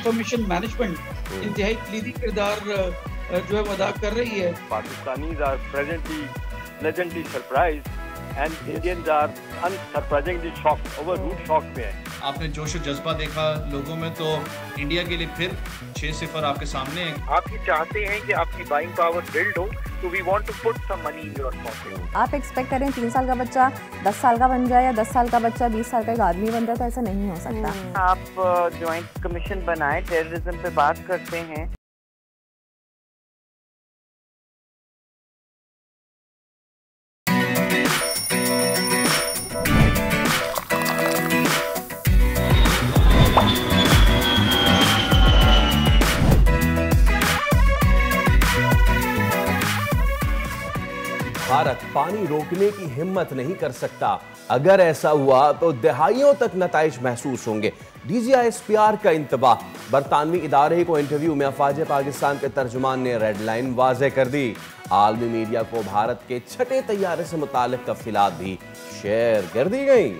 Information management इंतहाई कलीदी किरदार जो है वो अदा कर रही है। Pakistanis are presently pleasantly surprised and Indians are unsurprisingly shocked, over root shock में है। आपने जोश और जज्बा देखा लोगों में, तो इंडिया के लिए फिर 6-0 आपके सामने है। आप ही चाहते हैं कि आपकी बाइंग पावर बिल्ड हो, तो we want to put some money in your pocket. आप एक्सपेक्ट करें 3 साल का बच्चा 10 साल का बन जाए या 10 साल का बच्चा 20 साल का एक आदमी बन जाए, तो ऐसा नहीं हो सकता। आप ज्वाइंट कमीशन बनाए, टेररिज्म पे बात करते हैं। भारत पानी रोकने की हिम्मत नहीं कर सकता। अगर ऐसा हुआ तो दहाइयों तक नताइज महसूस होंगे। DGISPR का इंतबाह। बरतानवी इदारे को इंटरव्यू में अफवाज पाकिस्तान के तर्जुमान ने रेड लाइन वाज़ेह कर दी। आलमी मीडिया को भारत के छठे तैयारे से मुतालिक तफसीलात भी शेयर कर दी गई।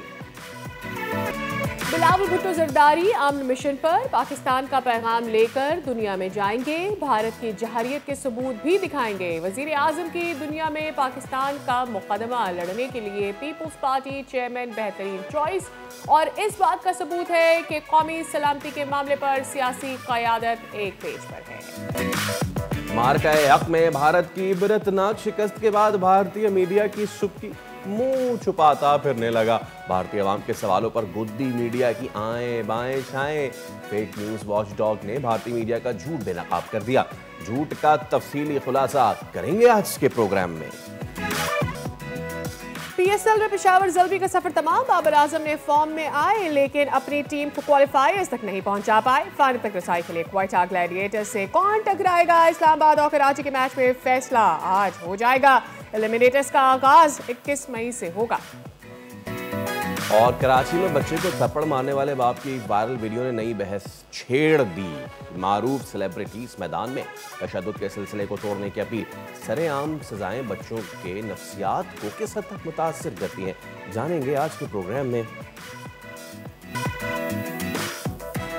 बिलावल भुट्टो जरदारी अमन मिशन पर पाकिस्तान का पैगाम लेकर दुनिया में जाएंगे, भारत की जहरियत के सबूत भी दिखाएंगे। वजीर आजम की दुनिया में पाकिस्तान का मुकदमा लड़ने के लिए पीपुल्स पार्टी चेयरमैन बेहतरीन चॉइस, और इस बात का सबूत है कि कौमी सलामती के मामले पर सियासी क़यादत एक पेज पर है। मार्का-ए हक में भारत की इबरतनाक शिकस्त के बाद भारतीय मीडिया की सुर्खी मुंह छुपाता फिरने लगा। भारतीय अवाम के सवालों पर गुद्दी मीडिया की आएं बाएं छाएं। फेक न्यूज वॉच डॉग ने भारतीय मीडिया का झूठ बेनकाब कर दिया। झूठ का तफसीली खुलासा करेंगे आज के प्रोग्राम में। PSL में पेशावर ज़ल्बी का सफर तमाम। बाबर आजम ने फॉर्म में आए लेकिन अपनी टीम को क्वालिफायर्स तक नहीं पहुंचा पाए। फाइनल तक रसाई के लिए क्वेटा ग्लैडिएटर्स से कौन टकराएगा? इस्लामाबाद और कराची के मैच में फैसला आज हो जाएगा। एलिमिनेटर्स का आगाज 21 मई से होगा। और कराची में बच्चे को थप्पड़ मारने वाले बाप की एक वायरल वीडियो ने नई बहस छेड़ दी। मारूफ सेलिब्रिटीज मैदान में तशद्दुद के सिलसिले को तोड़ने की अपील। सरेआम सजाएं बच्चों के नफ्सियात को किस हद तक मुतासिर करती हैं, जानेंगे आज के प्रोग्राम में।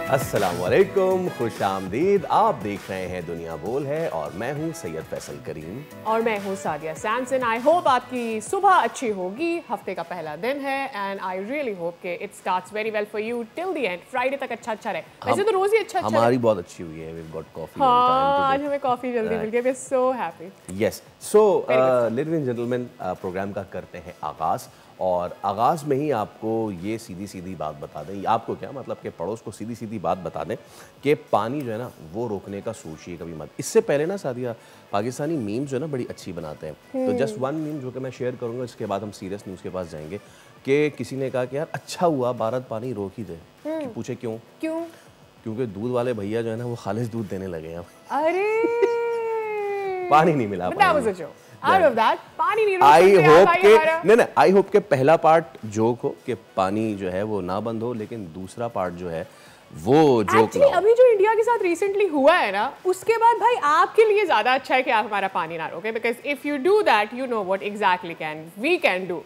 अस्सलाम वालेकुम, खुश आमदीद। आप देख रहे हैं दुनिया बोल है और मैं हूं सैयद फैसल करीम और मैं हूं सादिया सैमसन। आई होप आपकी सुबह अच्छी होगी। हफ्ते का पहला दिन है एंड आई रियली होप कि it starts very well for you till the end. Friday तक अच्छा रहे। वैसे तो रोज ही अच्छा हमारी बहुत अच्छी हुई है। We got coffee. हाँ, आज हमें कॉफी जल्दी मिल गई। We are so happy. Yes, so ladies and gentleman, programme का करते हैं आगाज। और आगाज़ में ही आपको ये सीधी सीधी बात बता दें, आपको क्या मतलब कि पड़ोस को सीधी सीधी बात बता दें कि पानी जो है ना वो रोकने का सोचिए कभी मत। इससे पहले ना सादिया, पाकिस्तानी मीम्स जो है ना बड़ी अच्छी बनाते हैं। तो जस्ट वन मीम जो कि मैं शेयर करूँगा, इसके बाद हम सीरियस न्यूज़ के पास जाएंगे। कि किसी ने कहा कि यार अच्छा हुआ भारत पानी रोक ही दे। कि पूछे क्यों? क्योंकि दूध वाले भैया जो है ना वो खालिश दूध देने लगे हैं। अरे पानी नहीं मिला। आई होप के पहला पार्ट जोक हो कि पानी जो है वो ना बंद हो, लेकिन दूसरा पार्ट जो है वो जोक ना हो। अभी जो इंडिया के साथ रिसेंटली हुआ है ना, उसके बाद भाई आपके लिए ज्यादा अच्छा है कि आप हमारा पानी ना रोके, because if you do that you know what exactly we can do.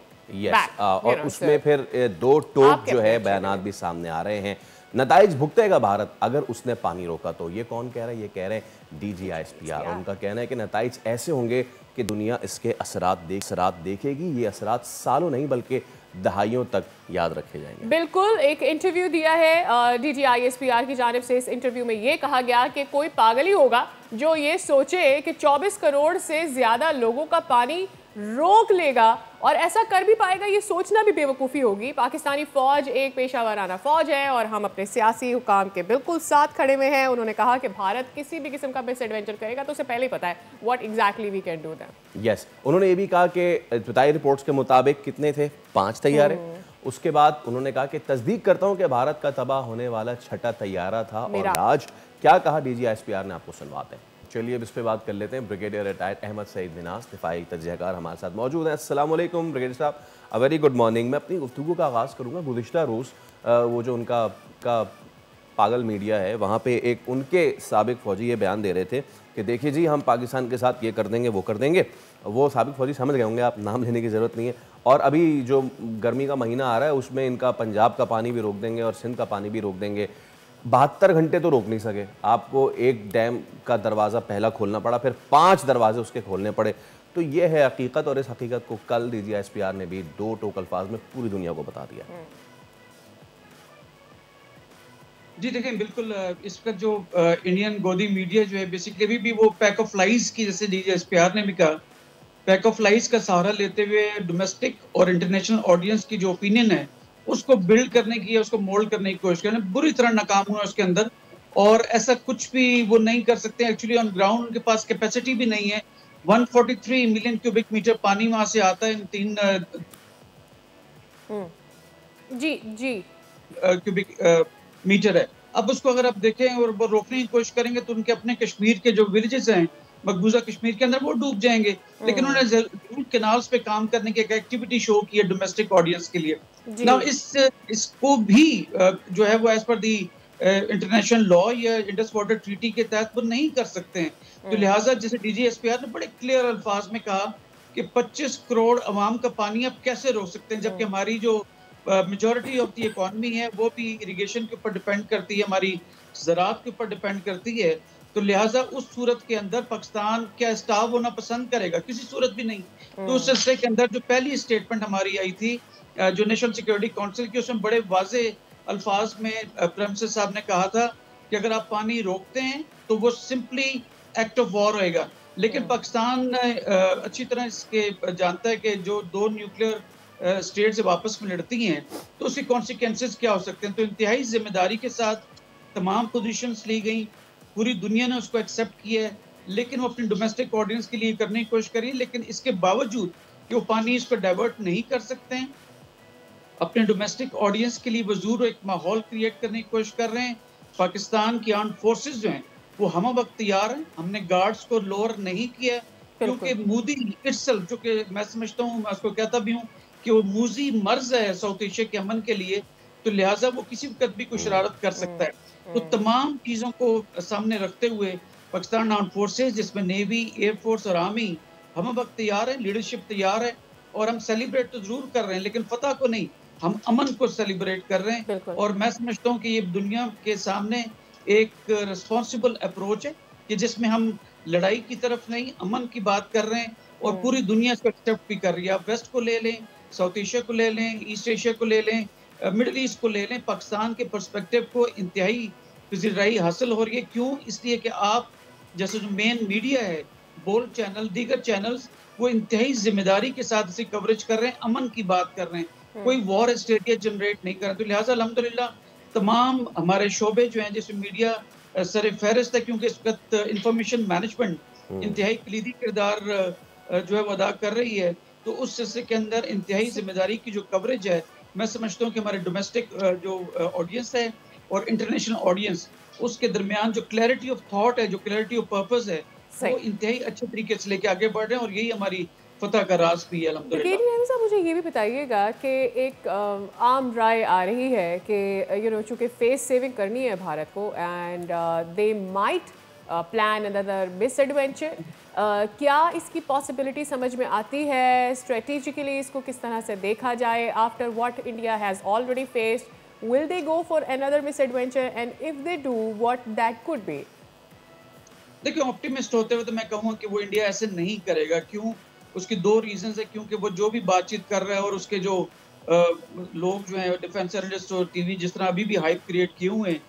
और उसमें फिर दो टोक जो है बयानात भी सामने आ रहे हैं। नताइज भुगतेगा भारत अगर उसने पानी रोका तो। ये कौन कह रहा है? ये कह रहे हैं DGISPR। उनका कहना है कि नताइज ऐसे होंगे कि दुनिया इसके असरात देखेगी। ये असरात सालों नहीं बल्कि दहाइयों तक याद रखे जाएंगे। बिल्कुल, एक इंटरव्यू दिया है DGISPR की जानिब से। इस इंटरव्यू में ये कहा गया कि कोई पागल ही होगा जो ये सोचे कि 24 करोड़ से ज्यादा लोगों का पानी रोक लेगा और ऐसा कर भी पाएगा। ये सोचना भी बेवकूफ़ी होगी। पाकिस्तानी फ़ौज एक पेशा वराना फ़ौज है और हम अपने सियासी हुकाम के बिल्कुल साथ खड़े हुए हैं। उन्होंने कहा कि भारत किसी भी किस्म का मिस एडवेंचर करेगा तो उसे पहले ही पता है what exactly we can do that. Yes, उन्होंने ये भी कहा कि बताई रिपोर्ट्स के मुताबिक कितने थे? 5 तैयारे। उसके बाद उन्होंने कहा कि तस्दीक करता हूँ कि भारत का तबाह होने वाला छठा तैयारा था। और आज क्या कहा DGISPR ने, आपको सुनवाते हैं। चलिए अब इस पे बात कर लेते हैं। ब्रिगेडियर रिटायर्ड अहमद सईद मिनास दिफाई तजज़ियाकार हमारे साथ मौजूद हैं। अस्सलाम वालेकुम ब्रिगेडियर साहब, अ वेरी गुड मॉर्निंग। मैं अपनी गुफ्तगू का आगाज़ करूँगा। गुज़िश्ता रोज़ वो जो उनका पागल मीडिया है वहाँ पे एक उनके साबिक फ़ौजी ये बयान दे रहे थे कि देखिए जी हम पाकिस्तान के साथ ये कर देंगे वो कर देंगे। वो साबिक फ़ौजी समझ गए होंगे, आप नाम लेने की ज़रूरत नहीं है। और अभी जो गर्मी का महीना आ रहा है उसमें इनका पंजाब का पानी भी रोक देंगे और सिंध का पानी भी रोक देंगे। 72 घंटे तो रोक नहीं सके, आपको एक डैम का दरवाज़ा पहला खोलना पड़ा, फिर 5 दरवाजे उसके खोलने पड़े। तो ये है हकीकत, और इस हकीकत को कल DGISPR ने भी 2 टोक अल्फाज में पूरी दुनिया को बता दिया। जी देखें, बिल्कुल इसका जो इंडियन गोदी मीडिया जो है बेसिकली भी वो पैक ऑफ लाइज की, जैसे DGISPR ने भी कहा, पैक ऑफ लाइज का सहारा लेते हुए डोमेस्टिक और इंटरनेशनल ऑडियंस की जो ओपिनियन है उसको बिल्ड करने की, उसको मोल्ड करने की कोशिश कर, बुरी तरह नाकाम हुआ उसके अंदर। और ऐसा कुछ भी वो नहीं कर सकते एक्चुअली, ऑन ग्राउंड उनके पास कैपेसिटी भी नहीं है। 143 मिलियन क्यूबिक मीटर पानी वहां से आता है, 3 क्यूबिक मीटर है। अब उसको अगर आप देखें और वो रोकने की कोशिश करेंगे तो उनके अपने कश्मीर के जो विलेजेस हैं मकबूजा कश्मीर के अंदर, वो डूब जाएंगे। लेकिन उन्होंने जरूर कैनाल्स पे काम करने की एक एक्टिविटी शो की है डोमेस्टिक ऑडियंस के लिए। ना इसको भी जो है वो एज पर दी इंटरनेशनल लॉ या इंडस वाटर ट्रीटी के तहत वो नहीं कर सकते हैं। तो लिहाजा जैसे DGISPR ने बड़े क्लियर अल्फाज में कहा कि 25 करोड़ अवाम का पानी आप कैसे रोक सकते हैं, जबकि हमारी जो मेजॉरिटी ऑफ दी इकोनॉमी है वो भी इरिगेशन के ऊपर डिपेंड करती है, हमारी ज़राअत के ऊपर डिपेंड करती है। तो लिहाजा उस सूरत के अंदर पाकिस्तान क्या स्टाफ होना पसंद करेगा? किसी सूरत भी नहीं। तो उस सिलसिले के अंदर जो पहली स्टेटमेंट हमारी आई थी जो नेशनल सिक्योरिटी काउंसिल की, उसमें बड़े वाजे अल्फाज में प्राइम मिनिस्टर साहब ने कहा था कि अगर आप पानी रोकते हैं तो वो सिंपली एक्ट ऑफ वॉर होएगा। लेकिन पाकिस्तान अच्छी तरह इसके जानता है कि जो 2 न्यूक्लियर स्टेट से वापस में लड़ती हैं तो उसके कॉन्सिक्वेंसेस क्या हो सकते हैं। तो इंतहाई जिम्मेदारी के साथ तमाम पोजीशंस ली गई, पूरी दुनिया ने उसको एक्सेप्ट किया है, लेकिन वो अपनी डोमेस्टिक ऑडियंस के लिए करने की कोशिश करी। लेकिन इसके बावजूद कि वो पानी इसको डाइवर्ट नहीं कर सकते हैं, अपने डोमेस्टिक ऑडियंस के लिए वो जरूर एक माहौल क्रिएट करने की कोशिश कर रहे हैं। पाकिस्तान की आर्म्ड फोर्सेस जो हैं वो हम वक्त तैयार हैं, हमने गार्ड्स को लोअर नहीं किया, क्योंकि मोदी इटसेल्फ, जो कि मैं समझता हूँ, मैं उसको कहता भी हूँ कि वो मूजी मर्ज है साउथ एशिया के अमन के लिए, तो लिहाजा वो किसी वक्त भी कोई शरारत कर सकता है। तो तमाम चीज़ों को सामने रखते हुए पाकिस्तान आर्म्ड फोर्सेस, जिसमें नेवी, एयरफोर्स और आर्मी, हम वक्त तैयार है, लीडरशिप तैयार है, और हम सेलिब्रेट तो जरूर कर रहे हैं लेकिन फतह को नहीं, हम अमन को सेलिब्रेट कर रहे हैं। और मैं समझता हूँ कि ये दुनिया के सामने एक रिस्पॉन्सिबल अप्रोच है कि जिसमें हम लड़ाई की तरफ नहीं, अमन की बात कर रहे हैं, और पूरी दुनिया इसको एक्सेप्ट भी कर रही है। आप वेस्ट को ले लें, साउथ एशिया को ले लें, ईस्ट एशिया को ले लें, मिडिल ईस्ट को ले लें, पाकिस्तान के पर्सपेक्टिव को इंतहाई पजीराई हासिल हो रही है। क्यों? इसलिए कि आप जैसे जो मेन मीडिया है, बोल्ड चैनल, दीगर चैनल्स, वो इंतहाई जिम्मेदारी के साथ इसे कवरेज कर रहे हैं, अमन की बात कर रहे हैं, कोई वॉर हिस्टेरिया जनरेट नहीं कर रहे। तो लिहाजा अल्हम्दुलिल्लाह तमाम हमारे शोबे जो हैं, जैसे मीडिया सर फहरिस्त है, क्योंकि इस वक्त इंफॉर्मेशन मैनेजमेंट इंतहाई कलीदी किरदार जो है वो अदा कर रही है। तो उस सिलसिले के अंदर इंतहाई जिम्मेदारी की जो कवरेज है, मैं समझता हूँ कि हमारे डोमेस्टिक जो ऑडियंस है और इंटरनेशनल ऑडियंस, उसके दरमियान जो क्लैरिटी ऑफ थॉट है, जो क्लैरिटी ऑफ पर्पस है, वो इंतहाई अच्छे तरीके से लेके आगे बढ़ रहे हैं, और यही हमारी फतह का राज भी है अल्हम्दुलिल्लाह। साहब, मुझे ये भी बताइएगा कि एक आम राय आ रही है कि चूँकि फेस सेविंग करनी है भारत को, and they might plan another miss adventure. क्या इसकी पॉसिबिलिटी समझ में आती है? स्ट्रेटेजिकली इसको किस तरह से देखा जाए? After what India has already faced, will they go for another misadventure, and if they do, what that could be? देखिए, ऑप्टिमिस्ट होते हुए तो मैं कहूँगा कि वो इंडिया ऐसे नहीं करेगा। क्यों? उसकी 2 रीजंस है। क्योंकि वो जो भी बातचीत कर रहा है और उसके जो लोग जो हैं डिफेंस एनालिस्ट और टीवी जिस तरह अभी भी हाइप क्रिएट किए हुए हैं,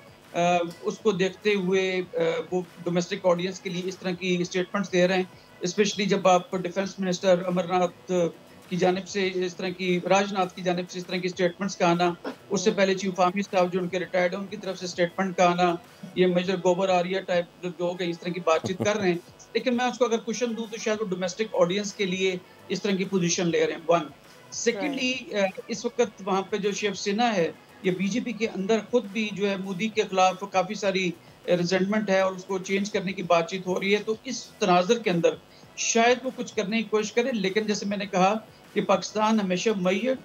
उसको देखते हुए वो डोमेस्टिक ऑडियंस के लिए इस तरह की स्टेटमेंट्स दे रहे हैं। स्पेशली जब आप डिफेंस मिनिस्टर अमरनाथ की जानिब से इस तरह की, राजनाथ की जानिब से इस तरह की स्टेटमेंट्स का आना, उससे पहले चीफ आर्मी स्टाफ जो उनके रिटायर्ड हैं उनकी तरफ से स्टेटमेंट का आना, ये मेजर गोबर आर्या टाइप जो लोग हैं इस तरह की बातचीत कर रहे हैं। लेकिन मैं उसको अगर क्वेश्चन दूं तो शायद वो डोमेस्टिक ऑडियंस के लिए इस तरह की पोजीशन ले रहे हैं। 1 सेकेंडली, इस वक्त वहाँ पे जो शिवसेना है, ये बीजेपी के अंदर खुद भी जो है मोदी के खिलाफ काफ़ी सारी रिजेंटमेंट है और उसको चेंज करने की बातचीत हो रही है। तो इस तनाज़ुर के अंदर शायद वो कुछ करने की कोशिश करें, लेकिन जैसे मैंने कहा कि पाकिस्तान हमेशा मय्यद,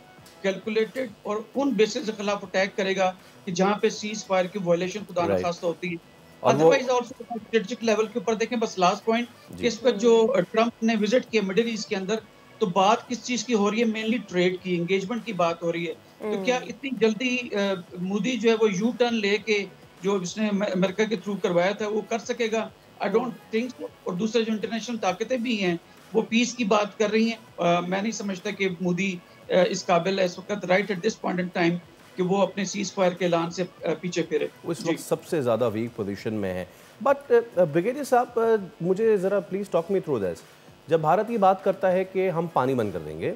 कैलकुलेटेड और उन बेसिस के खिलाफ अटैक करेगा कि जहाँ पे सीज फायर की वायलेशन खुदा न खास्ता होती है। अदरवाइज ऑल्सो स्ट्रेटेजिक लेवल के ऊपर देखें, बस लास्ट पॉइंट, कि इस पर जो ट्रंप ने विजिट किया मिडिल ईस्ट के अंदर, तो बात किस चीज की हो रही है? मेनली ट्रेड की, एंगेजमेंट की बात हो रही है। तो क्या इतनी जल्दी मोदी जो है वो यू टर्न लेके जो इसने अमेरिका के थ्रू करवाया था वो कर सकेगा? I don't think so. और दूसरे जो इंटरनेशनल ताकतें भी हैं वो पीस की बात कर रही हैं। मैं नहीं समझता कि मोदी इस काबिल है इस वक्त right eight this point in time कि वो अपने सीज फायर के ऐलान से पीछे फिरे। वो इस वक्त सबसे ज़्यादा वीक पोजीशन में है। बट ब्रिगेडियर साहब, मुझे ज़रा please talk me through this. जब भारत ये बात करता है कि हम पानी बंद कर देंगे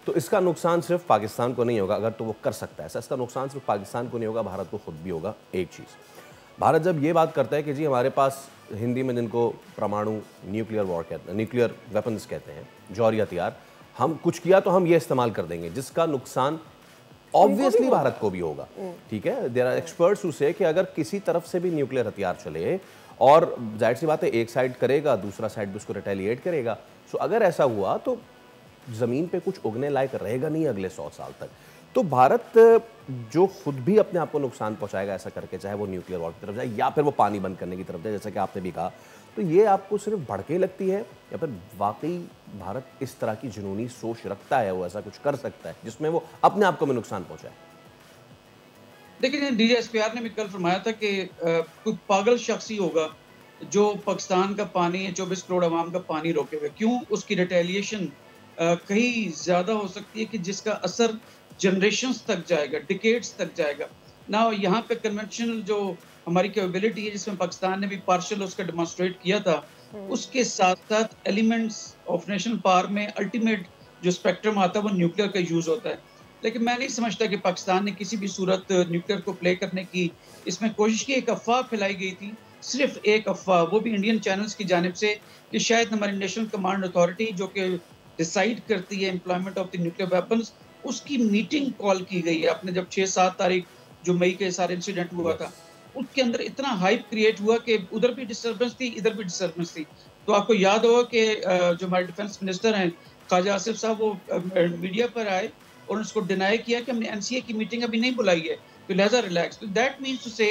तो इसका नुकसान सिर्फ पाकिस्तान को नहीं होगा, अगर तो वो कर सकता है ऐसा, इसका नुकसान सिर्फ पाकिस्तान को नहीं होगा, भारत को खुद भी होगा। एक चीज़, भारत जब ये बात करता है कि जी हमारे पास हिंदी में जिनको परमाणु न्यूक्लियर वॉर कहते हैं, न्यूक्लियर वेपन्स कहते हैं, जौहरी हथियार, हम कुछ किया तो हम ये इस्तेमाल कर देंगे, जिसका नुकसान ऑब्वियसली भारत को भी होगा। ठीक है, देयर आर एक्सपर्ट्स हु से कि अगर किसी तरफ से भी न्यूक्लियर हथियार चले और जाहिर सी बात है एक साइड करेगा, दूसरा साइड भी उसको रिटेलिएट करेगा। सो अगर ऐसा हुआ तो ज़मीन पे कुछ उगने लायक रहेगा नहीं अगले 100 साल तक। तो भारत जो खुद भी अपने आप को नुकसान पहुंचाएगा ऐसा करके, चाहे वो न्यूक्लियर वॉर की तरफ जाए या फिर वो पानी बंद करने की तरफ जाए, जैसा कि आपने भी कहा, तो ये आपको सिर्फ भड़के लगती है या फिर वाकई भारत इस तरह की जुनूनी सोच रखता है, वो ऐसा कुछ कर सकता है जिसमें वो अपने आप को भी नुकसान पहुंचाए? देखिए, DGSPR ने भी कल फरमाया था कि कोई पागल शख्स ही होगा जो पाकिस्तान का पानी, 24 करोड़ आवाम का पानी रोकेगा। क्यों? उसकी रिटेलिएशन कहीं ज़्यादा हो सकती है कि जिसका असर जनरेशन्स तक जाएगा, डिकेड्स तक जाएगा ना। यहाँ पे कन्वेंशनल जो हमारी कैपेबिलिटी है जिसमें पाकिस्तान ने भी पार्शियल उसका डेमोन्स्ट्रेट किया था, उसके साथ साथ एलिमेंट्स ऑफ नेशनल पावर में अल्टीमेट जो स्पेक्ट्रम आता है वो न्यूक्लियर का यूज़ होता है। लेकिन मैं नहीं समझता कि पाकिस्तान ने किसी भी सूरत न्यूक्लियर को प्ले करने की इसमें कोशिश की। एक अफवाह फैलाई गई थी, सिर्फ एक अफवाह, वो भी इंडियन चैनल्स की जानिब से, कि शायद हमारी नेशनल कमांड अथॉरिटी जो कि डिसाइड करती है employment of the nuclear weapons, उसकी मीटिंग कॉल की गई है। आपने जब 6-7 तारीख जो मई के सारे इंसिडेंट हुआ था, उसके अंदर इतना हाइप क्रिएट हुआ कि उधर भी डिस्टर्बेंस थी, इधर भी डिस्टर्बेंस थी। तो आपको याद होगा कि जो हमारे डिफेंस मिनिस्टर हैं ख्वाजा आसिफ साहब, वो मीडिया पर आए और उसको डिनाई किया कि हमने NCA की मीटिंग अभी नहीं बुलाई है, तो लिहाजा रिलैक्स। तो दैट मीन्स टू से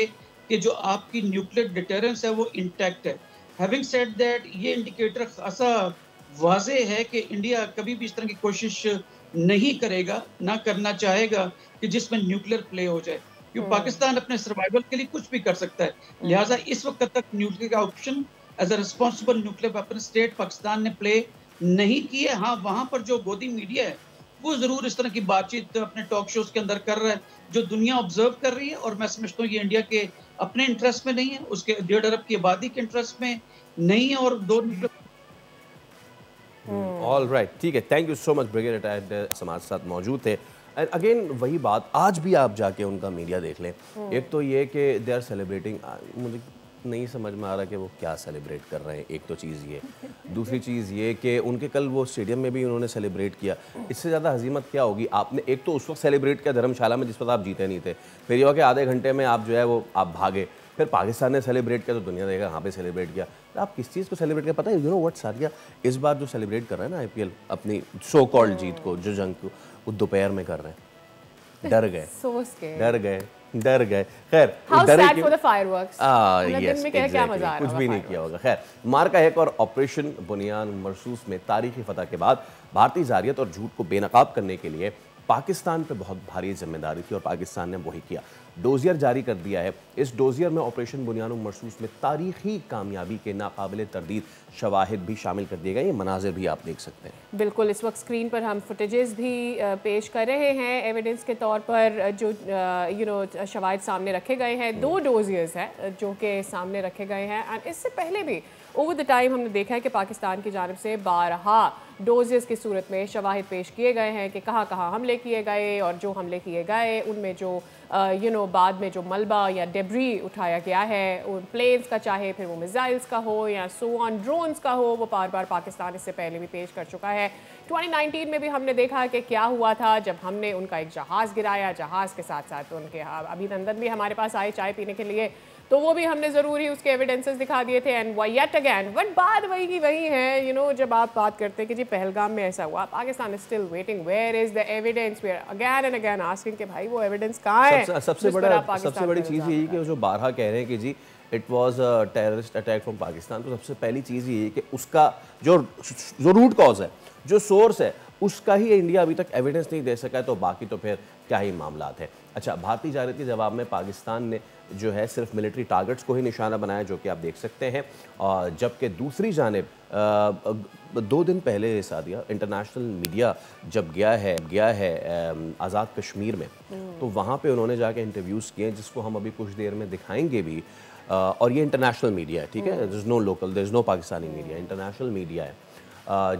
कि जो आपकी न्यूक्लियर डिटरेंस है वो इंटैक्ट है। हैविंग सेड दैट, ये इंडिकेटर खासा वाज़े है कि इंडिया कभी भी इस तरह की कोशिश नहीं करेगा, ना करना चाहेगा कि जिसमें न्यूक्लियर प्ले हो जाए, क्योंकि पाकिस्तान अपने सर्वाइवल के लिए कुछ भी कर सकता है। लिहाजा इस वक्त तक न्यूक्लियर का option as a responsible nuclear weapon state Pakistan ने प्ले नहीं की है। हाँ, वहाँ पर जो गोदी मीडिया है वो जरूर इस तरह की बातचीत अपने टॉक शोज के अंदर कर रहा है, जो दुनिया ऑब्जर्व कर रही है। और मैं समझता हूँ ये इंडिया के अपने इंटरेस्ट में नहीं है, उसके 1.5 अरब की आबादी के इंटरेस्ट में नहीं है। और 2 ऑल राइट, ठीक है, thank you so much. Brigadier retired हमारे साथ मौजूद थे। एंड अगेन वही बात, आज भी आप जाके उनका मीडिया देख लें, एक तो ये कि दे आर सेलिब्रेटिंग, मुझे नहीं समझ में आ रहा कि वो क्या सेलिब्रेट कर रहे हैं। एक तो चीज़ ये, दूसरी चीज़ ये कि उनके कल वो स्टेडियम में भी उन्होंने सेलिब्रेट किया। इससे ज़्यादा हजीमत क्या होगी? आपने एक तो उस वक्त सेलिब्रेट किया धर्मशाला में जिस पर आप जीते नहीं थे, फिर ये हुआ कि आधे घंटे में आप जो है वो आप भागे, फिर पाकिस्तान ने सेलिब्रेट किया तो दुनिया देगा यहाँ पे सेलिब्रेट किया। तो आप किस चीज़ को सेलिब्रेट किया? पता है, यू नो व्हाट सारिया, इस बार जो सेलिब्रेट कर रहे हैं ना IPL अपनी सो कॉल्ड जीत को, जो जंग को, वो दोपहर में कर रहे हैं। डर गए, डर गए। खैर, कुछ भी नहीं किया होगा। खैर, मार्का एक और ऑपरेशन बुनियान मरसूस में तारीखी फतह के बाद भारतीय जारियत और झूठ को बेनकाब करने के लिए पाकिस्तान पे बहुत भारी जिम्मेदारी थी और पाकिस्तान ने वही किया। डोजियर जारी कर दिया है। इस डोजियर में ऑपरेशन बुनियान मरसूस में तारीखी कामयाबी के नाकाबिले तरदीद शवाहिद भी शामिल कर दिए गए। ये मनाजिर भी आप देख सकते हैं। बिल्कुल, इस वक्त स्क्रीन पर हम फुटेजेस भी पेश कर रहे हैं एविडेंस के तौर पर। जो शवाहिद सामने रखे गए हैं, 2 डोजियर्स हैं जो कि सामने रखे गए हैं। एंड इससे पहले भी ओवर द टाइम हमने देखा है कि पाकिस्तान की जानिब से 12 डोजेस की सूरत में शवाहिद पेश किए गए हैं कि कहाँ कहाँ हमले किए गए, और जो हमले किए गए उनमें जो बाद में जो मलबा या डेब्री उठाया गया है उन प्लेन्स का, चाहे फिर वो मिसाइल्स का हो या सो ऑन ड्रोन्स का हो, वो बार बार पाकिस्तान इससे पहले भी पेश कर चुका है। 2019 में भी हमने देखा कि क्या हुआ था जब हमने उनका एक जहाज़ गिराया, जहाज़ के साथ साथ उनके अभिनंदन भी हमारे पास आए चाय पीने के लिए, तो वो भी हमने ज़रूर ही उसके एविडेंसेस दिखा दिए थे। एंड येट अगैन बट बात वही की वही है। जब आप बात करते हैं कि जी पहलगाम में ऐसा हुआ, Pakistan is still waiting, where is the evidence? We are again and again asking कि भाई वो एविडेंस कहाँ है? सबसे बड़ी चीज़ यही कि जो 12 कह रहे हैं कि जी it was a terrorist attack from Pakistan, तो सबसे पहली चीज़ ये है कि उसका जो रूट कॉज है, जो सोर्स है, उसका ही इंडिया अभी तक एविडेंस नहीं दे सका है, तो बाकी तो फिर क्या ही मामलात है। अच्छा, भारतीय जारत के जवाब में पाकिस्तान ने जो है सिर्फ मिलिट्री टारगेट्स को ही निशाना बनाया, जो कि आप देख सकते हैं। और जबकि दूसरी जानिब 2 दिन पहले सादिया इंटरनेशनल मीडिया जब गया है आज़ाद कश्मीर में, तो वहाँ पे उन्होंने जाके इंटरव्यूज़ किए, जिसको हम अभी कुछ देर में दिखाएंगे भी। और ये इंटरनेशनल मीडिया है, ठीक है, there is no local, there is no Pakistani media, international media है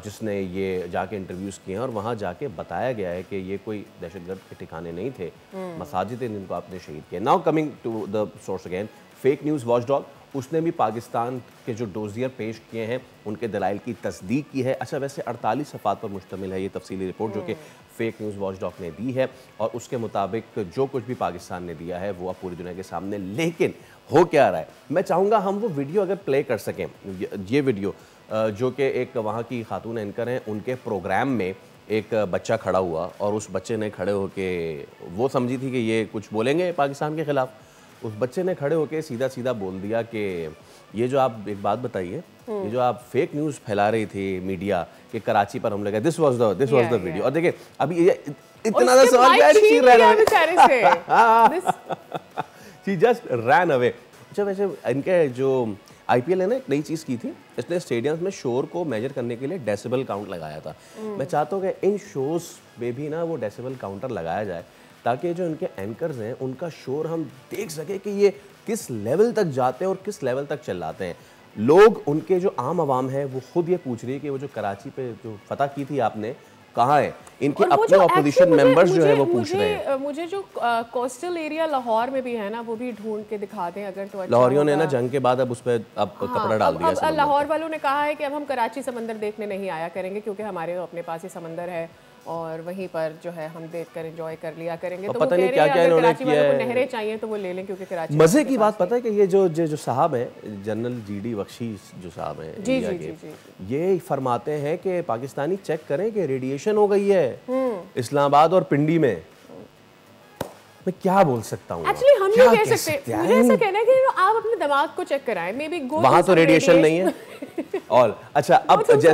जिसने ये जाके इंटरव्यूज़ किए हैं। और वहाँ जाके बताया गया है कि ये कोई दहशतगर्द के ठिकाने नहीं थे, मसाजिद हैं जिनको आपने शहीद किया। Now coming to the source again, fake news watchdog, उसने भी पाकिस्तान के जो डोजियर पेश किए हैं उनके दलाइल की तस्दीक की है। अच्छा, वैसे 48 सफ़ात पर मुश्तमिल है ये तफसीली रिपोर्ट जो कि फेक न्यूज़ वॉचडॉग ने दी है, और उसके मुताबिक जो कुछ भी पाकिस्तान ने दिया है वो अब पूरी दुनिया के सामने। लेकिन हो क्या रहा है, मैं चाहूँगा हम वो वीडियो अगर प्ले कर सकें, ये वीडियो जो कि एक वहाँ की खातून एंकर हैं, उनके प्रोग्राम में एक बच्चा खड़ा हुआ और उस बच्चे ने खड़े होके, वो समझी थी कि ये कुछ बोलेंगे पाकिस्तान के ख़िलाफ़, उस बच्चे ने खड़े होके सीधा सीधा बोल दिया कि ये जो आप एक बात बताइए, ये जो आप फेक न्यूज़ फैला रही थी मीडिया कि कराची पर हमले का, दिस वाज द वीडियो। और देखिए अभी ये इतना सा सवाल शी जस्ट रैन अवे। अच्छा, वैसे इनके जो IPL ने ना एक नई चीज़ की थी, इसने स्टेडियम्स में शोर को मेजर करने के लिए डेसिबल काउंट लगाया था। मैं चाहता हूँ कि इन शोज़ में भी ना वो डेसिबल काउंटर लगाया जाए, ताकि जो इनके एंकर्स हैं उनका शोर हम देख सके कि ये किस लेवल तक जाते हैं और किस लेवल तक चिल्लाते हैं। लोग, उनके जो आम आवाम है वो खुद ये पूछ रही है कि वो जो कराची पे जो फतह की थी आपने, कहाँ है? इनके अपने ऑपोजिशन मेंबर्स जो है वो पूछ रहे हैं। मुझे जो कोस्टल एरिया लाहौर में भी है ना, वो भी ढूंढ के दिखा दें अगर तो अच्छा। लाहौरियों ने ना जंग के बाद अब उस पर कपड़ा डाल दिया। अब लाहौर वालों ने कहा है कि अब हम कराची समंदर देखने नहीं आया करेंगे, क्योंकि हमारे अपने पास ही समंदर है और वहीं पर जो है हम देखकर एंजॉय कर लिया करेंगे। तो पता नहीं क्या क्या इन्होंने किया है। नहरें चाहिए तो वो ले लें, क्योंकि कराची मजे की बात पता है कि ये जो साहब हैं, जनरल GD बख्शी जो साहब हैं इंडिया के, ये फरमाते हैं कि पाकिस्तानी चेक करें कि रेडिएशन हो गई है इस्लामाबाद और पिंडी में। मैं क्या बोल सकता हूँ? एक्चुअली हम ये कह सकते हैं, मुझे ऐसा कहना है कि आप अपने दिमाग को चेक कराएं, मे बी वहाँ तो रेडिएशन नहीं है। और अच्छा, अब इससे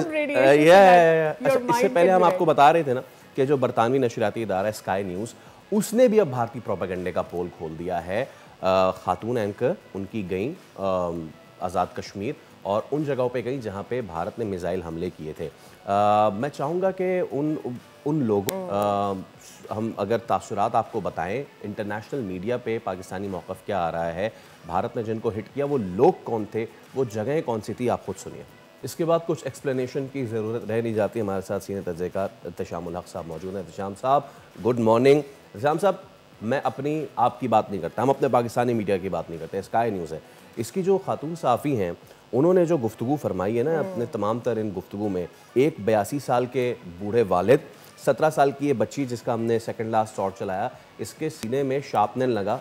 पहले हम आपको बता रहे थे ना कि जो बरतानवी नशरियाती इदारा है स्काई न्यूज़, उसने भी अब भारतीय प्रोपेगेंडे का पोल खोल दिया है। खातून एंकर उनकी गई आज़ाद कश्मीर और उन जगहों पे गई जहाँ पे भारत ने मिसाइल हमले किए थे। मैं चाहूँगा कि उन लोगों हम अगर तासुरात आपको बताएं, इंटरनेशनल मीडिया पे पाकिस्तानी मौक़िफ़ क्या आ रहा है, भारत ने जिनको हिट किया वो लोग कौन थे, वो जगहें कौन सी थी, आप खुद सुनिए। इसके बाद कुछ एक्सप्लेनेशन की ज़रूरत रह नहीं जाती। हमारे साथ सीनियर तज़्ज़ेकार इत्तेशामुल हक़ साहब मौजूद हैं। इत्तेशाम साहब, गुड मॉर्निंग। इत्तेशाम साहब, मैं अपनी आपकी बात नहीं करता, हम अपने पाकिस्तानी मीडिया की बात नहीं करते, स्काई न्यूज़ है, इसकी जो खातून सहाफ़ी हैं उन्होंने जो गुफ्तगू फरमाई है ना अपने तमाम तर इन गुफ्तगू में, एक 82 साल के बूढ़े वालिद, 17 साल की ये बच्ची जिसका हमने सेकंड लास्ट शॉट चलाया, इसके सीने में शार्पनर लगा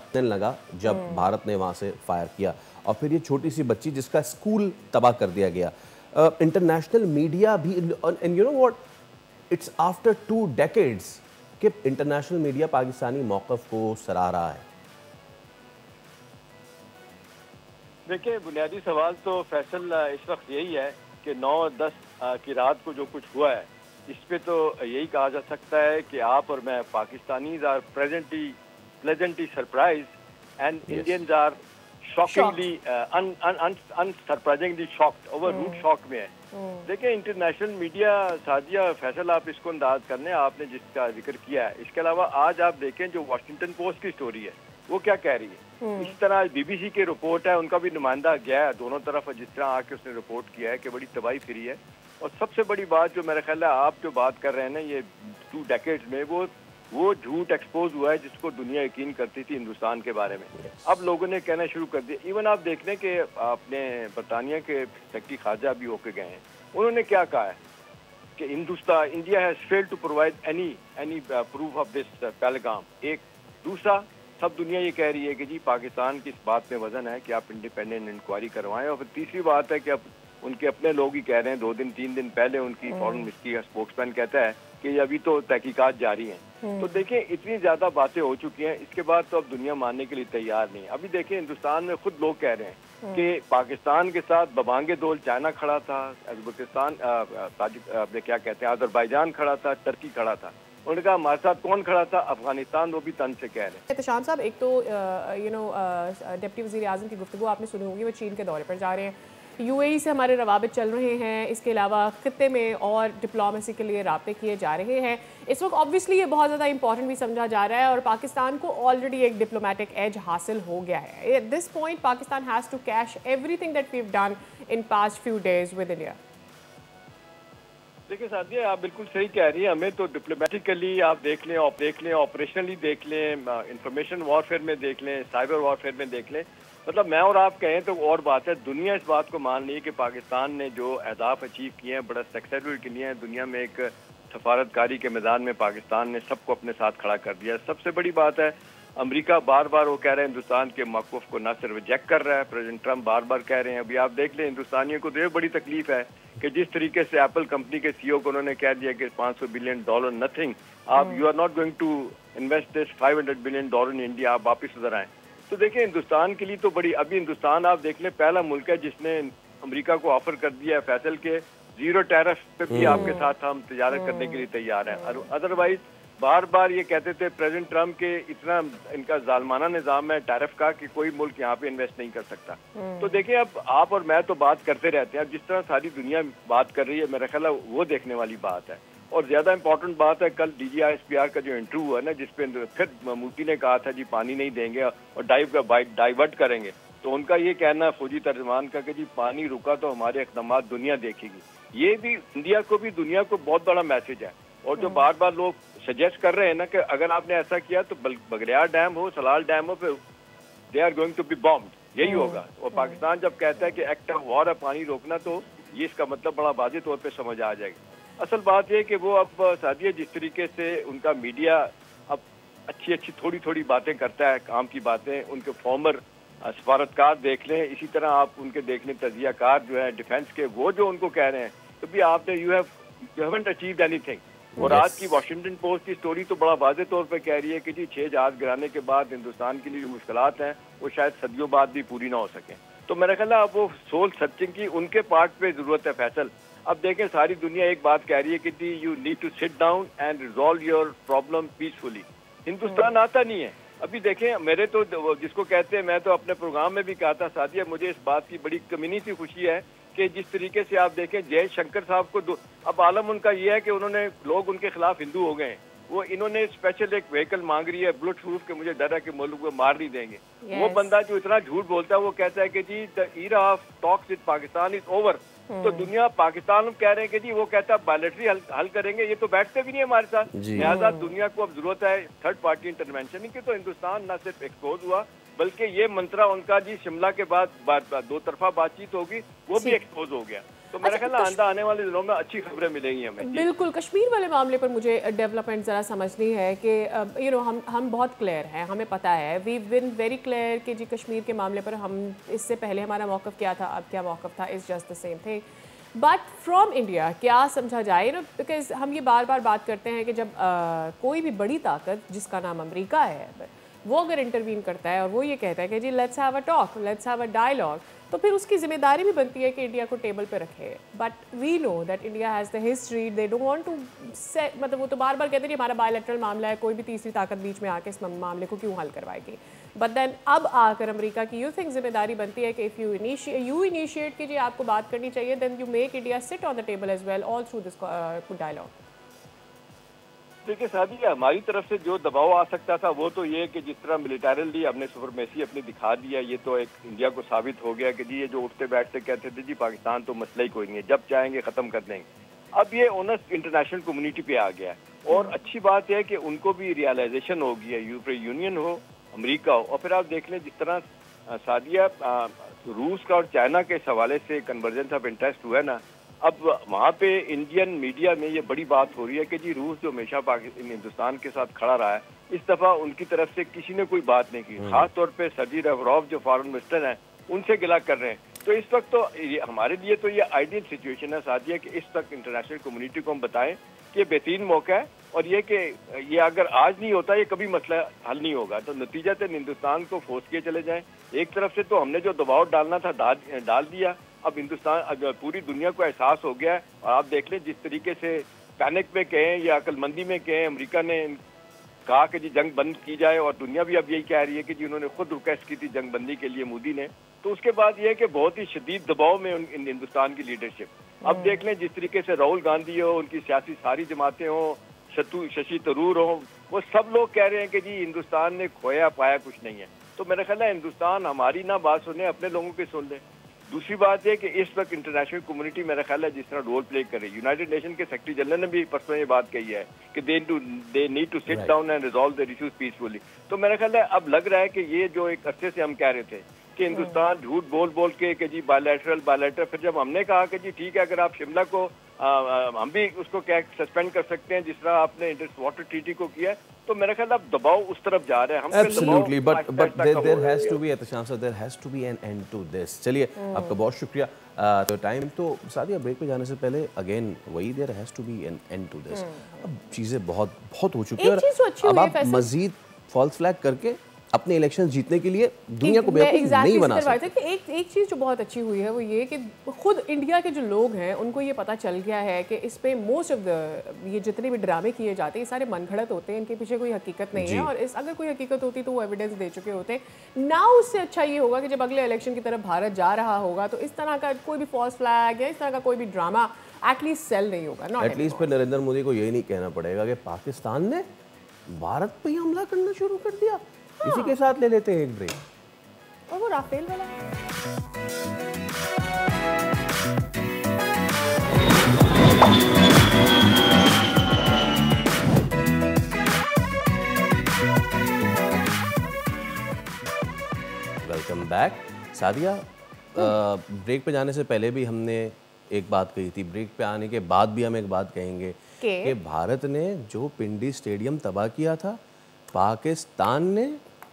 जब भारत ने वहाँ से फायर किया, और फिर ये छोटी सी बच्ची जिसका स्कूल तबाह कर दिया गया। इंटरनेशनल मीडिया भी, and you know what, it's after 2 decades कि इंटरनेशनल मीडिया पाकिस्तानी मौक़िफ़ को सराह रहा है। देखिए, बुनियादी सवाल तो फैसल इस वक्त यही है कि 9-10 की रात को जो कुछ हुआ है, इस पे तो यही कहा जा सकता है कि आप और मैं, Pakistanis are pleasantly surprise and Indians are shockingly unsurprisingly shocked, over root shock में है। देखिए, इंटरनेशनल मीडिया, सादिया फैसल आप इसको अंदाज करने, आपने जिसका जिक्र किया है, इसके अलावा आज आप देखें जो वाशिंगटन पोस्ट की स्टोरी है वो क्या कह रही है। इस तरह BBC की रिपोर्ट है, उनका भी नुमाइंदा गया है दोनों तरफ, जिस तरह आके उसने रिपोर्ट किया है कि बड़ी तबाही फिरी है। और सबसे बड़ी बात जो मेरा ख्याल है आप जो बात कर रहे हैं ना, ये 2 decades में वो झूठ एक्सपोज हुआ है जिसको दुनिया यकीन करती थी हिंदुस्तान के बारे में। अब लोगों ने कहना शुरू कर दिया। इवन आप देख लें कि आपने बरतानिया के सेक्रेटरी खारजा भी होके गए हैं, उन्होंने क्या कहा है कि India has failed to provide any proof of this Pahalgam. एक दूसरा, सब दुनिया ये कह रही है कि जी पाकिस्तान की इस बात में वजन है कि आप इंडिपेंडेंट इंक्वायरी करवाएं। और फिर तीसरी बात है कि अब उनके अपने लोग ही कह रहे हैं, 2-3 दिन पहले उनकी फॉरेन मिनिस्ट्री का स्पोक्समैन कहता है कि अभी तो तहकीकात जारी हैं। तो देखें, इतनी ज्यादा बातें हो चुकी हैं, इसके बाद तो अब दुनिया मानने के लिए तैयार नहीं है। अभी देखें, हिंदुस्तान में खुद लोग कह रहे हैं कि पाकिस्तान के साथ बबांगे दोल चाइना खड़ा था, उज्बेकिस्तान क्या कहते हैं अजरबैजान खड़ा था, टर्की खड़ा था। उन्होंने कहा हमारे साथ कौन खड़ा था? अफगानिस्तान। वो भी तन से कह रहे हैं। एहतशाम साहब, एक तो डिप्टी वज़ीर आज़म की गुफ्तगू आपने सुनी होगी, वो चीन के दौरे पर जा रहे हैं, यूएई से हमारे रवाबित चल रहे हैं, इसके अलावा खित्ते में और डिप्लोमेसी के लिए राब्ते किए जा रहे हैं। इस वक्त ऑब्वियसली ये बहुत ज़्यादा इंपॉर्टेंट भी समझा जा रहा है और पाकिस्तान को ऑलरेडी एक डिप्लोमेटिक एज हासिल हो गया है। At this point Pakistan has to cash everything that we have done in past few days with India. देखिए सादिया, आप बिल्कुल सही कह रही हैं। हमें तो डिप्लोमेटिकली आप देख लें, ऑपरेशनली देख लें, इंफॉर्मेशन वॉरफेयर में देख लें, साइबर वॉरफेयर में देख लें, मतलब मैं और आप कहें तो और बात है। दुनिया इस बात को मान ली कि पाकिस्तान ने जो अहदाफ अचीव किए हैं बड़ा सक्सेसफुल किए हैं। दुनिया में एक सफारतकारी के मैदान में पाकिस्तान ने सबको अपने साथ खड़ा कर दिया। सबसे बड़ी बात है, अमेरिका बार बार वो कह रहे हैं हिंदुस्तान के मौक़िफ़ को न सिर्फ रिजेक्ट कर रहा है, प्रेसिडेंट ट्रंप बार बार कह रहे हैं। अभी आप देख लें, हिंदुस्तानियों को तो ये बड़ी तकलीफ है कि जिस तरीके से एप्पल कंपनी के सीईओ को उन्होंने कह दिया कि $500 बिलियन नथिंग, आप you are not going to invest this $500 billion in India, आप वापिस उधर आए। तो देखिए हिंदुस्तान के लिए तो बड़ी, अभी हिंदुस्तान आप देख लें पहला मुल्क है जिसने अमेरिका को ऑफर कर दिया है फैसल के 0 टैरिफ पे भी आपके साथ हम तजारत करने के लिए तैयार हैं। अदरवाइज बार बार ये कहते थे प्रेसिडेंट ट्रम्प के इतना इनका जालमाना निजाम है टैरिफ का कि कोई मुल्क यहाँ पे इन्वेस्ट नहीं कर सकता। तो देखिए अब आप और मैं तो बात करते रहते हैं, अब जिस तरह सारी दुनिया बात कर रही है मेरा ख्याल है वो देखने वाली बात है। और ज्यादा इंपॉर्टेंट बात है, कल DGISPR का जो इंटरव्यू हुआ ना जिसपे फिर मूर्ति ने कहा था जी पानी नहीं देंगे और डाइवर्ट करेंगे, तो उनका ये कहना फौजी तर्जमान का कि जी पानी रुका तो हमारे इक़दाम दुनिया देखेगी। ये भी इंडिया को भी दुनिया को बहुत बड़ा मैसेज है। और जो बार बार लोग सजेस्ट कर रहे हैं ना कि अगर आपने ऐसा किया तो बगलियार डैम हो, सलाल डैम हो, फिर they are going to be bombed, यही होगा। और पाकिस्तान जब कहता है कि एक्ट ऑफ वॉर है पानी रोकना, तो ये इसका मतलब बड़ा वाज़ेह तौर पे समझ आ जाएगी। असल बात यह कि वो अब सादिया जिस तरीके से उनका मीडिया अब अच्छी थोड़ी थोड़ी बातें करता है, काम की बातें, उनके फॉर्मर सफारतकार देख लें, इसी तरह आप उनके देख लें तजियाकार जो है डिफेंस के, वो जो उनको कह रहे हैं तो भी आपने यू हैवंट अचीव्ड एनीथिंग। और आज की वाशिंगटन पोस्ट की स्टोरी तो बड़ा वाज़ेह तौर पे कह रही है कि जी 6 जहाज गिराने के बाद हिंदुस्तान के लिए जो मुश्किलात हैं वो शायद सदियों बाद भी पूरी ना हो सकें। तो मेरा ख्याल है अब वो सोल सर्चिंग की उनके पार्ट पे जरूरत है फैसल। अब देखें सारी दुनिया एक बात कह रही है कि जी you need to sit down and resolve your problem peacefully. Hindustan आता नहीं है। अभी देखें मेरे तो जिसको कहते हैं, मैं तो अपने प्रोग्राम में भी कहा था सादिया, मुझे इस बात की बड़ी कमीनी सी खुशी है कि जिस तरीके से आप देखें जय शंकर साहब को अब आलम उनका ये है कि उन्होंने लोग उनके खिलाफ हिंदू हो गए, वो इन्होंने स्पेशल एक व्हीकल मांग रही है बुलेट प्रूफ के, मुझे डर है कि मुल्क को मार नहीं देंगे। वो बंदा जो इतना झूठ बोलता है वो कहता है कि जी the era of talks with Pakistan is over. तो दुनिया पाकिस्तान कह रहे हैं कि जी वो कहता है बायलैटरली हल करेंगे, ये तो बैठते भी नहीं हमारे साथ। लिहाजा दुनिया को अब जरूरत है थर्ड पार्टी इंटरवेंशन की। तो हिंदुस्तान न सिर्फ एक्सपोज हुआ बल्कि ये मंत्रा उनका जी शिमला के बाद 2 तरफा बातचीत होगी वो भी एक्सपोज हो गया। तो मेरा ख्याल आंदा आने वाले दिनों में अच्छी खबरें मिलेंगी हमें। बिल्कुल। कश्मीर वाले मामले पर मुझे डेवलपमेंट ज़रा समझनी है कि हम बहुत क्लियर हैं, हमें पता है, वी बिन वेरी क्लियर कि जी कश्मीर के मामले पर हम इससे पहले हमारा मौक़िफ़ क्या था, अब क्या मौक़िफ़ था, is just the same thing. But from India क्या समझा जाए ना, बिकॉज हम ये बार बार बात करते हैं कि जब कोई भी बड़ी ताकत जिसका नाम अमेरिका है वो अगर इंटरवीन करता है और वो ये कहता है कि जी let's have a talk, let's have a dialogue, तो फिर उसकी जिम्मेदारी भी बनती है कि इंडिया को टेबल पे रखे। But we know that India has the history, they don't want to say, मतलब वो तो बार बार कहते हैं हमारा बायलैटरल मामला है, कोई भी तीसरी ताकत बीच में आके इस मामले को क्यों हल करवाएगी। बट देन अब आकर अमेरिका की यू थिंक जिम्मेदारी बनती है कि इफ़ यू इनिशिएट कीजिए, आपको बात करनी चाहिए, then you make India sit on the table as well all through this dialogue. देखिए सादिया, हमारी तरफ से जो दबाव आ सकता था वो तो ये कि जिस तरह मिलिटरीली हमने सुपरमेसी अपनी दिखा दी है, ये तो एक इंडिया को साबित हो गया कि जी ये जो उठते बैठते कहते थे जी पाकिस्तान तो मसला ही कोई नहीं है, जब चाहेंगे ख़त्म कर देंगे, अब ये ओनस इंटरनेशनल कम्युनिटी पे आ गया है। और अच्छी बात है कि उनको भी रियलाइजेशन हो गई है, यूरोपियन यूनियन हो, अमेरिका हो। और फिर आप देख लें जिस तरह सादिया रूस का और चाइना के हवाले से कन्वर्जेंस ऑफ इंटरेस्ट हुआ है ना, अब वहाँ पे इंडियन मीडिया में ये बड़ी बात हो रही है कि जी रूस जो हमेशा हिंदुस्तान के साथ खड़ा रहा है, इस दफ़ा उनकी तरफ से किसी ने कोई बात नहीं की। खास तौर पे सर्जी लावरोव जो फॉरेन मिनिस्टर हैं उनसे गिला कर रहे हैं। तो इस वक्त तो हमारे लिए तो ये आइडियल सिचुएशन है सादिया कि इस वक्त इंटरनेशनल कम्युनिटी को हम बताएं कि ये बेहतरीन मौका है और ये कि ये अगर आज नहीं होता ये कभी मसला हल नहीं होगा। तो नतीजतन हिंदुस्तान को फोर्स किए चले जाएं। एक तरफ से तो हमने जो दबाव डालना था डाल दिया, अब हिंदुस्तान पूरी दुनिया को एहसास हो गया है। और आप देख लें जिस तरीके से पैनिक में कहें या अक्लमंदी में कहें, अमेरिका ने कहा कि जी जंग बंद की जाए और दुनिया भी अब यही कह रही है कि जी उन्होंने खुद रिक्वेस्ट की थी जंग बंदी के लिए मोदी ने। तो उसके बाद ये है कि बहुत ही शदीद दबाव में हिंदुस्तान की लीडरशिप। अब देख लें जिस तरीके से राहुल गांधी हो, उनकी सियासी सारी जमातें हों, शशि थरूर हो, वो सब लोग कह रहे हैं कि जी हिंदुस्तान ने खोया पाया कुछ नहीं है। तो मेरा ख्याल है हिंदुस्तान हमारी ना बात सुने, अपने लोगों की सुन ले। दूसरी बात है कि इस वक्त इंटरनेशनल कम्युनिटी मेरा ख्याल है जिस तरह रोल प्ले कर रही है, यूनाइटेड नेशन के सेक्रेटरी जनरल ने भी परसों ये बात कही है कि they need to sit down and resolve the issues peacefully. तो मेरा ख्याल है अब लग रहा है कि ये जो एक अरसे से हम कह रहे थे कि हिंदुस्तान झूठ बोल के कि जी बायलैटरल, फिर जब हमने कहा कि जी ठीक है अगर आप शिमला को हम भी उसको क्या सस्पेंड कर सकते हैं जिस तरह आपने इंडस वाटर ट्रीटी को किया, तो मेरा ख्याल अब दबाव उस तरफ जा रहा है। हम Absolutely, but there has to be Ehtesham sir, there has to be an end to this। चलिए आपका बहुत शुक्रिया। तो टाइम तो सादिया ब्रेक पे जाने से पहले अगेन वही there has to be an end to this। अब चीजें बहुत हो चुकी है और अब आप मजीद फॉल्स फ्लैग करके अपने इलेक्शन जीतने के लिए दुनिया को बेवकूफ नहीं बना सकते। कि एक चीज़ जो बहुत अच्छी हुई है वो ये कि खुद इंडिया के जो लोग हैं उनको ये पता चल गया है कि इस पे मोस्ट ऑफ द ये जितने भी ड्रामे किए जाते हैं ये सारे मनगढ़ंत होते हैं, इनके पीछे कोई हकीकत नहीं है। और इस अगर कोई हकीकत होती तो वो एविडेंस दे चुके होते ना। उससे अच्छा ये होगा कि जब अगले इलेक्शन की तरफ भारत जा रहा होगा तो इस तरह का कोई भी फॉल्स फ्लैग या इस तरह का कोई भी ड्रामा एटलीस्ट सेल नहीं होगा। एटलीस्ट फिर नरेंद्र मोदी को यही नहीं कहना पड़ेगा कि पाकिस्तान ने भारत पे हमला करना शुरू कर दिया। इसी के साथ ले लेते हैं एक ब्रेक। और वो राफेल वाला वेलकम बैक। सादिया, ब्रेक पे जाने से पहले भी हमने एक बात कही थी, ब्रेक पे आने के बाद भी हम एक बात कहेंगे कि भारत ने जो पिंडी स्टेडियम तबाह किया था, पाकिस्तान ने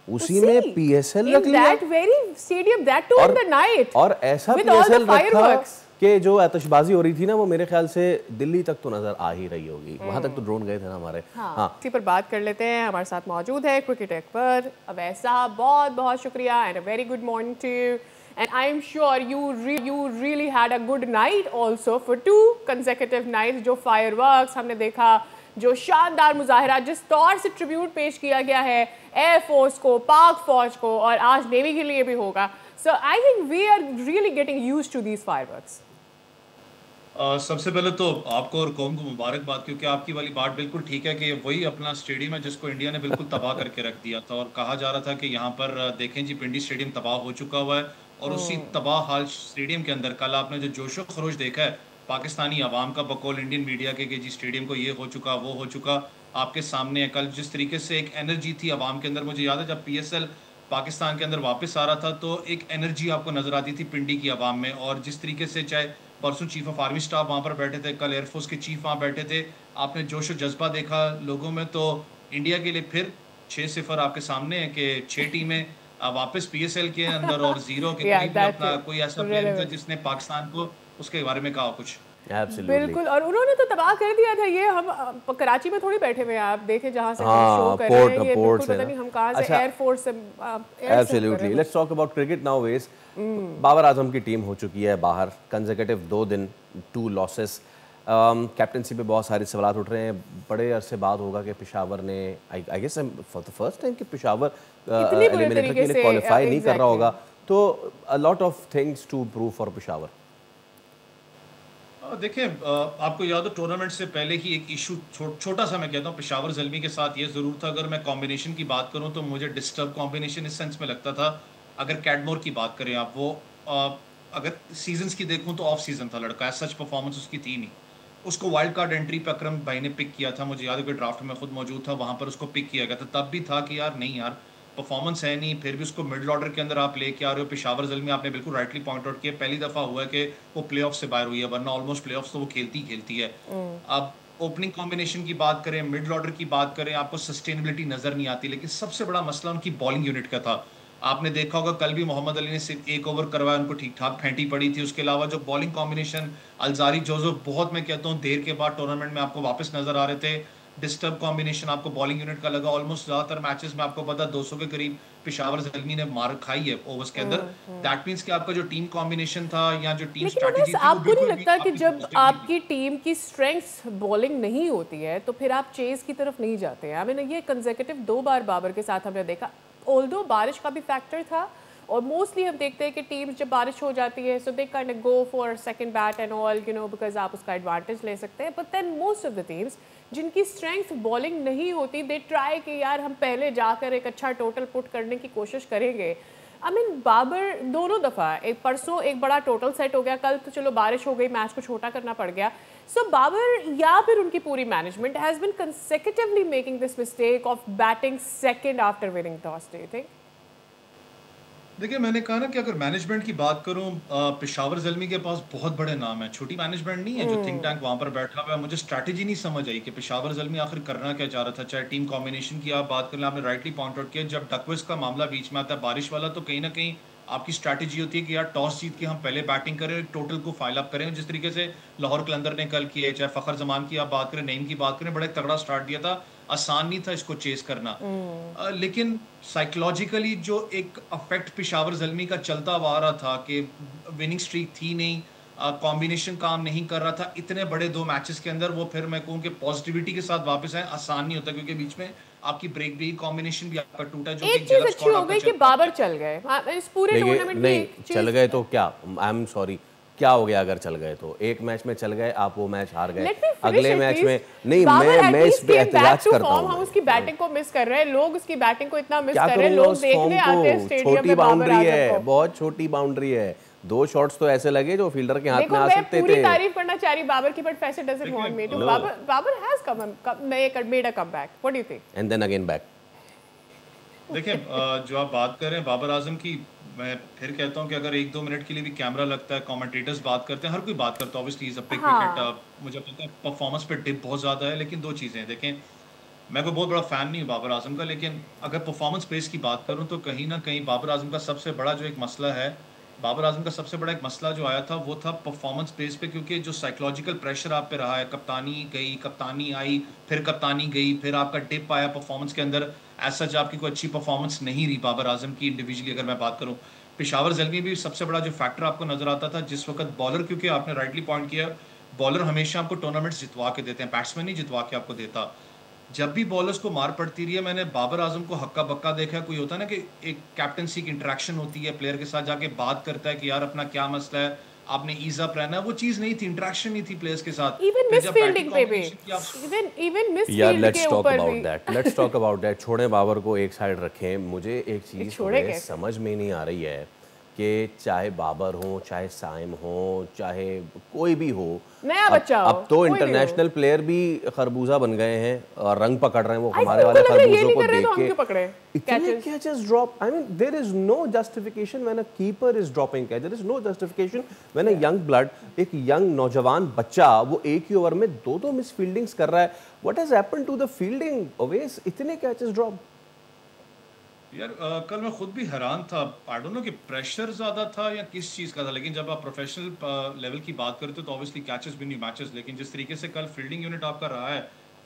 उसी में पीएसएल रख लिया। that very stadium that too in the night और ऐसा पीएसएल रखा कि जो आतिशबाजी हो रही थी ना वो मेरे ख्याल से दिल्ली तक तो नजर आ ही रही होगी। वहां तक तो ड्रोन गए थे ना हमारे। हाँ। इसी पर बात कर लेते हैं। हमारे साथ मौजूद है क्रिकेट एक्सपर्ट अवैस साहब, बहुत शुक्रिया and a very good morning to you. And I'm sure you really had a good night also for 2 consecutive nights। जो fireworks हमने देखा, जो शानदार मुजाहरा, जिस तौर से ट्रिब्यूट पेश किया गया है एयरफोर्स को, पाक फौज को और आज नेवी के लिए भी होगा। So I think we are really getting used to these fireworks। सबसे पहले तो आपको और कौम को मुबारकबाद, क्योंकि आपकी वाली बात बिल्कुल ठीक है कि वही अपना स्टेडियम है जिसको इंडिया ने बिल्कुल तबाह करके रख दिया था। और कहा जा रहा था कि यहाँ पर देखें जी पिंडी स्टेडियम तबाह हो चुका हुआ है और उसी तबाह हाल स्टेडियम के अंदर कल आपने जो जोशो खरोश देखा है पाकिस्तानी अवाम का बकौल इंडियन मीडिया के कि जी स्टेडियम को ये हो चुका वो हो चुका, आपके सामने है। कल जिस तरीके से एक एनर्जी थी अवाम के अंदर, मुझे याद है जब पीएसएल पाकिस्तान के अंदर वापस आ रहा था तो एक एनर्जी आपको नजर आती थी पिंडी की अवाम में। और जिस तरीके से चाहे परसों चीफ ऑफ आर्मी स्टाफ वहाँ पर बैठे थे, कल एयरफोर्स के चीफ वहाँ बैठे थे, आपने जोश और जज्बा देखा लोगों में। तो इंडिया के लिए फिर 6-0 आपके सामने है कि 6 टीमें वापस पीएसएल के अंदर और 0 के अपना कोई ऐसा प्लेयर था जिसने पाकिस्तान को उसके बारे में कहा कुछ। बिल्कुल, और उन्होंने तो तबाह कर दिया था। ये हम कराची में थोड़ी बैठे हुए हैं, आप देखें जहाँ से शो कर रहे हैं, ये बिल्कुल पता नहीं हम कहाँ से एयरफोर्स से। Absolutely, let's talk about cricket now. वेज बाबर आजम की टीम हो चुकी है बाहर, कंसेक्यूटिव 2 दिन 2 लॉसेस। कैप्टनसी पे बहुत सारे सवाल उठ रहे हैं। बड़े अरसे बाद होगा कि पेशावर ने I guess for the first time कि पेशावर एलिमिनेटर के लिए क्वालिफाई नहीं कर रहा होगा, तो a lot of things to prove for Peshawar. देखिए आपको याद हो टूर्नामेंट से पहले ही एक इशू छोटा सा मैं कहता हूँ पेशावर ज़ल्मी के साथ ये ज़रूर था। अगर मैं कॉम्बिनेशन की बात करूँ तो मुझे डिस्टर्ब कॉम्बिनेशन इस सेंस में लगता था। अगर कैडमोर की बात करें आप, वो अगर सीजन्स की देखूँ तो ऑफ सीजन था लड़का, सच परफॉर्मेंस उसकी थी नहीं। उसको वाइल्ड कार्ड एंट्री पे अकरम भाई ने पिक किया था, मुझे याद है कि ड्राफ्ट में खुद मौजूद था, वहाँ पर उसको पिक किया गया था। तब भी था कि यार नहीं यार परफॉर्मेंस है नहीं, फिर भी उसको मिडिल ऑर्डर के अंदर आप लेके आ रहे हो। पेशावर ज़ल्मी आपने बिल्कुल राइटली पॉइंट आउट किया, पहली दफ़ा हुआ है कि वो प्लेऑफ से बाहर हुई है, वरना ऑलमोस्ट प्लेऑफ्स तो वो खेलती है। अब ओपनिंग कॉम्बिनेशन की बात करें, मिडिल ऑर्डर की बात करें, आपको सस्टेनेबिलिटी नज़र नहीं आती। लेकिन सबसे बड़ा मसला उनकी बॉलिंग यूनिट का था। आपने देखा होगा कल भी मोहम्मद अली ने सिर्फ एक ओवर करवाया, उनको ठीक ठाक फेंटी पड़ी थी। उसके अलावा जो बॉलिंग कॉम्बिनेशन अल्जारी जोसेफ बहुत, मैं कहता हूँ देर के बाद टूर्नामेंट में आपको वापस नजर आ रहे थे। डिस्टर्ब कॉम्बिनेशन आपको बॉलिंग यूनिट का लगा। ऑलमोस्ट ज्यादातर मैचेस में आपको पता 200 के करीब पेशावर ज़ल्मी ने मार खाई है ओवर्स के अंदर। दैट मींस कि आपका जो टीम कॉम्बिनेशन था या जो टीम स्ट्रेटजी थी, आपको नहीं लगता कि जब आपकी टीम की स्ट्रेंथ्स बॉलिंग नहीं होती है तो फिर आप चेज की तरफ नहीं जाते हैं? आई मीन ये कंसेक्यूटिव 2 बार बाबर के साथ हमने देखा, ऑल्दो बारिश का भी फैक्टर था और मोस्टली हम देखते हैं कि टीम्स जब बारिश हो जाती है so they kind of go for second bat and all, you know, because आप उसका एडवांटेज ले सकते हैं। But then most of the teams जिनकी स्ट्रेंथ बॉलिंग नहीं होती, दे ट्राई कि यार हम पहले जाकर एक अच्छा टोटल पुट करने की कोशिश करेंगे। आई मीन बाबर दोनों दफ़ा, एक परसों एक बड़ा टोटल सेट हो गया, कल तो चलो बारिश हो गई, मैच को छोटा करना पड़ गया। सो बाबर या फिर उनकी पूरी management has been consecutively making this mistake of batting second after winning toss, do you think? देखिए, मैंने कहा ना कि अगर मैनेजमेंट की बात करूं, पेशावर ज़ल्मी के पास बहुत बड़े नाम है, छोटी मैनेजमेंट नहीं है जो थिंक टैंक वहां पर बैठा हुआ है। मुझे स्ट्रैटेजी नहीं समझ आई कि पेशावर ज़ल्मी आखिर करना क्या चाह रहा था। चाहे टीम कॉम्बिनेशन की आप बात कर लें, आपने राइटली पॉइंट आउट किया, जब डकवर्थ का मामला बीच में आता है बारिश वाला, तो कहीं ना कहीं आपकी स्ट्रैटेजी होती है कि यार टॉस जीत के हम पहले बैटिंग करें, टोटल को फाइल अप करें, जिस तरीके से लाहौर कलंदर ने कल किया। चाहे फ़खर जमान की आप बात करें, नईम की बात करें, बड़ा तगड़ा स्टार्ट दिया था, आसान नहीं था इसको चेस करना। लेकिन साइकोलॉजिकली जो एक अफेक्ट पेशावर ज़ल्मी का चलता आ रहा था कि विनिंग स्ट्रीक थी नहीं, कॉम्बिनेशन काम नहीं कर रहा था इतने बड़े 2 मैचेस के अंदर, वो फिर मैं कहूँ कि पॉजिटिविटी के साथ वापस आए, आसान नहीं होता क्योंकि बीच में आपकी ब्रेक भी, कॉम्बिनेशन भी आपका टूटा। जो एक चीज अच्छी हो गई कि बाबर चल गए इस पूरे टूर्नामेंट में। नहीं चल गए तो क्या, आई एम सॉरी, क्या हो गया अगर चल गए तो? एक मैच में चल गए आप, वो मैच हार गए, अगले मैच में नहीं। मैं इस पे एहतजाज करता हूं। हम उसकी बैटिंग को मिस कर रहे हैं, लोग उसकी बैटिंग को इतना मिस कर रहे हैं, लोग देखने आते हैं स्टेडियम में। छोटी बाउंड्री है, बहुत छोटी बाउंड्री है, 2 शॉट्स तो ऐसे लगे जो फील्डर के हाथ में आ सकते थे। पूरी तारीफ करना चाह रही बाबर की, बट फैसर doesn't want me to. Babar has made a comeback, what do you think? And then again back. देखिए, जो आप बात कर रहे हैं बाबर आजम की, मैं फिर कहता हूं कि अगर 1-2 मिनट के लिए भी कैमरा लगता है, कमेंटेटर्स बात करते हैं, हर कोई बात करता है, obviously is a big cricket. मुझे पता है परफॉर्मेंस पे डिप बहुत ज़्यादा है, लेकिन 2 चीज़ें देखें, मैं कोई बहुत बड़ा फ़ैन नहीं हूँ बाबर आजम का, लेकिन अगर परफॉर्मेंस बेस की बात करूँ तो कहीं ना कहीं बाबर आजम का सबसे बड़ा जो एक मसला है, बाबर आजम का सबसे बड़ा एक मसला जो आया था वो था परफॉर्मेंस बेस पे, क्योंकि जो साइकोलॉजिकल प्रेशर आप पे रहा है, कप्तानी गई, कप्तानी आई, फिर कप्तानी गई, फिर आपका डिप आया परफॉर्मेंस के अंदर, एज सच आपकी कोई अच्छी परफॉर्मेंस नहीं रही बाबर आजम की इंडिविजुअली अगर मैं बात करूँ। पेशावर ज़ल्मी भी सबसे बड़ा जो फैक्टर आपको नजर आता था जिस वक्त बॉलर, क्योंकि आपने राइटली पॉइंट किया, बॉलर हमेशा आपको टूर्नामेंट्स जितवा के देते हैं, बैट्समैन नहीं जितवा के आपको देता। जब भी बॉलर्स को मार पड़ती रही है, मैंने बाबर आजम को हक्का बक्का देखा है। कोई होता है ना कि एक कैप्टनसी की इंटरेक्शन होती है, प्लेयर के साथ जाके बात करता है कि यार अपना क्या मसला है, आपने ईज अप रहना है, वो चीज नहीं थी, इंटरेक्शन नहीं थी प्लेयर्स के साथ। इवन मिस फील्डिंग पे भी, इवन मिस फील्ड के ऊपर भी। Let's talk about that. छोड़े बाबर को एक साइड रखें, मुझे एक चीज समझ में नहीं आ रही है कि चाहे बाबर हो, चाहे साइम हो, चाहे कोई भी हो, नया बच्चा हो, अब तो इंटरनेशनल प्लेयर भी खरबूजा बन गए हैं और रंग पकड़ रहे हैं। वो हमारे वाले खरबूजों को देख के इतने catches drop, I mean there is no justification when a keeper is dropping catch, there is no justification when a young blood, एक यंग नौजवान बच्चा वो एक ही ओवर में 2-2 मिस फील्डिंग्स कर रहा है। What has happened to the fielding Awais, इतने कैचेस ड्रॉप? यार कल मैं खुद भी हैरान था, आई डोंट नो कि प्रेशर ज़्यादा था या किस चीज़ का था, लेकिन जब आप प्रोफेशनल लेवल की बात करते हो तो ऑब्वियसली कैचेस भी नहीं मैचेस, लेकिन जिस तरीके से कल फील्डिंग यूनिट आपका रहा है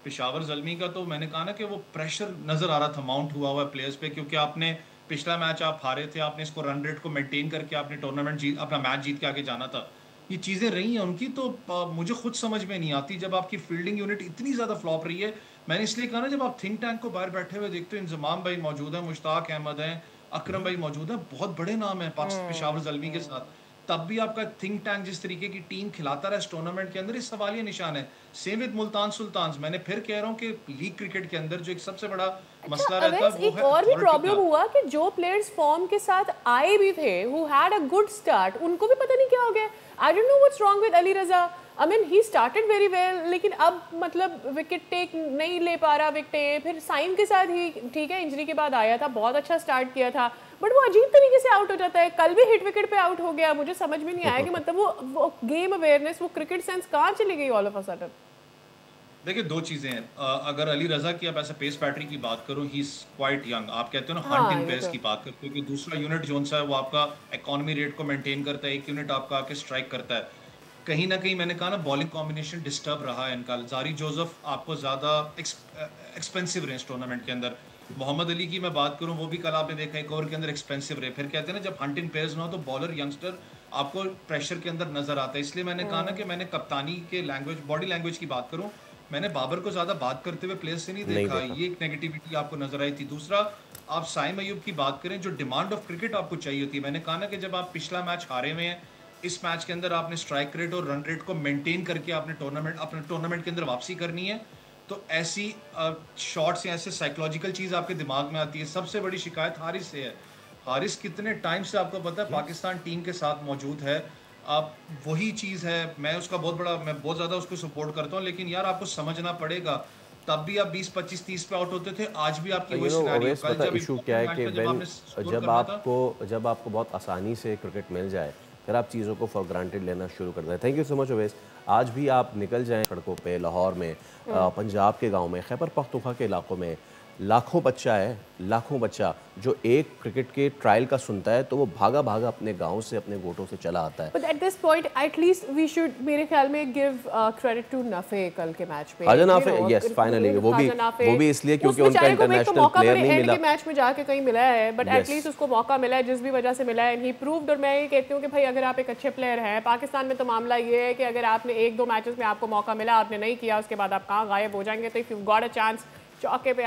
पेशावर ज़ल्मी का, तो मैंने कहा ना कि वो प्रेशर नज़र आ रहा था, माउंट हुआ हुआ है प्लेयर्स पे, क्योंकि आपने पिछला मैच आप हारे थे, आपने इसको रन रेट को मेंटेन करके आपने टूर्नामेंट जीत, अपना मैच जीत के आगे जाना था। ये चीज़ें रही हैं उनकी, तो मुझे खुद समझ में नहीं आती जब आपकी फील्डिंग यूनिट इतनी ज़्यादा फ्लॉप रही है। मैंने इसलिए कहा ना, जब आप थिंक टैंक को बाहर बैठे हुए देखते हो, इंजमाम भाई मौजूद हैं, मुश्ताक अहमद हैं, अकरम भाई मौजूद हैं, बहुत बड़े नाम हैं पेशावर ज़ल्मी के साथ, तब भी आपका थिंक टैंक जिस तरीके की टीम खिलाता रहा इस टूर्नामेंट के अंदर, इस सवालिया निशान है। Same with Multan Sultans. मैंने फिर कह रहा हूँ कि लीग क्रिकेट के अंदर जो एक सबसे बड़ा मसला रहता है वो एक और भी प्रॉब्लम हुआ कि जो प्लेयर्स फॉर्म के साथ आए भी थे, who had a good start, उनको भी पता नहीं क्या हो गया। I don't know what's wrong with Ali Raza. I mean he started very well, लेकिन अब मतलब विकेट टेक नहीं ले पा रहा विकेट। फिर साइम के साथ ही ठीक है, इंजरी के बाद आया था, बहुत अच्छा स्टार्ट किया था, बट वो अजीब तरीके से आउट हो जाता है। कल भी हिट विकेट पे आउट हो गया, मुझे समझ में नहीं आया कि मतलब वो गेम अवेयरनेस, वो क्रिकेट सेंस कहाँ चली गई ऑल ऑफ अ सडन। देखिए दो चीजें हैं, अगर अली रजा की आप ऐसा पेस बैटरी की बात करो, ही इज क्वाइट यंग। आप कहते हो ना हंट इन पेस की बात करते हो कि दूसरा यूनिट जो सा है वो आपका इकोनॉमी रेट को मेंटेन करता है, एक यूनिट आपका आके स्ट्राइक करता है। कहीं ना कहीं मैंने कहा ना बॉलिंग कॉम्बिनेशन डिस्टर्ब रहा है इनका। जारी जोसेफ आपको ज्यादा एक्सपेंसिव रहे इस टूर्नामेंट के अंदर। मोहम्मद अली की मैं बात करूं, वो भी कल आपने देखा एक ओवर के अंदर एक्सपेंसिव रहे। फिर कहते हैं ना जब हंट इन पेयर्स ना हो तो बॉलर यंगस्टर आपको प्रेशर के अंदर नजर आता है। इसलिए मैंने कहा ना कि मैंने कप्तानी के लैंग्वेज, बॉडी लैंग्वेज की बात करूं, मैंने बाबर को ज्यादा बात करते हुए प्लेयर से नहीं देखा। ये एक नेगेटिविटी आपको नजर आई थी। दूसरा, आप साइम अयूब की बात करें, जो डिमांड ऑफ क्रिकेट आपको चाहिए होती है, मैंने कहा ना कि जब आप पिछला मैच हारे हुए हैं, इस मैच के अंदर आपने स्ट्राइक रेट और रन रेट को मेंटेन करके अपने टूर्नामेंट के अंदर वापसी करनी है, तो ऐसी शॉट्स या ऐसे साइकोलॉजिकल चीज आपके दिमाग में आती है। सबसे बड़ी शिकायत हारिस से है। हारिस कितने टाइम से आपको पता है पाकिस्तान टीम के साथ मौजूद है। आप वही चीज है, मैं बहुत ज्यादा उसको सपोर्ट करता हूँ, लेकिन यार आपको समझना पड़ेगा, तब भी आप 20, 25, 30 पे आउट होते थे, आज भी आपकी वही सिनेरियो। कल जब इशू क्या है कि जब आपको बहुत आसानी से क्रिकेट मिल जाए, फिर आप चीज़ों को फॉर ग्रांटेड लेना शुरू कर दें। Thank you so much Owais. आज भी आप निकल जाएं सड़कों पे, लाहौर में, पंजाब के गांव में, खैबर पख्तूनख्वा के इलाकों में लाखों बच्चा जो एक क्रिकेट के ट्रायल का सुनता है तो वो भागा अपने गांव से, अपने गोटों से चला आता है। But at this point at least we should, मेरे ख्याल में, गिव क्रेडिट टू नफे कल के मैच पे। हाजा नाफे, यस, फाइनली वो भी इसलिए क्योंकि उनका इंटरनेशनल प्लेयर नहीं मिला, मैच में जाके कहीं मिला है, बट एटलीस्ट उसको मौका मिला है जिस भी वजह से मिला है, एंड ही प्रूव्ड। और मैं ये कहती हूँ कि भाई अगर आप एक अच्छे प्लेयर हैं, पाकिस्तान में तो मामला ये है कि अगर आपने 1-2 मैचेस में आपको मौका मिला, आपने नहीं किया, उसके बाद आप कहाँ गायब हो जाएंगे। तो if you got a chance, मौके पे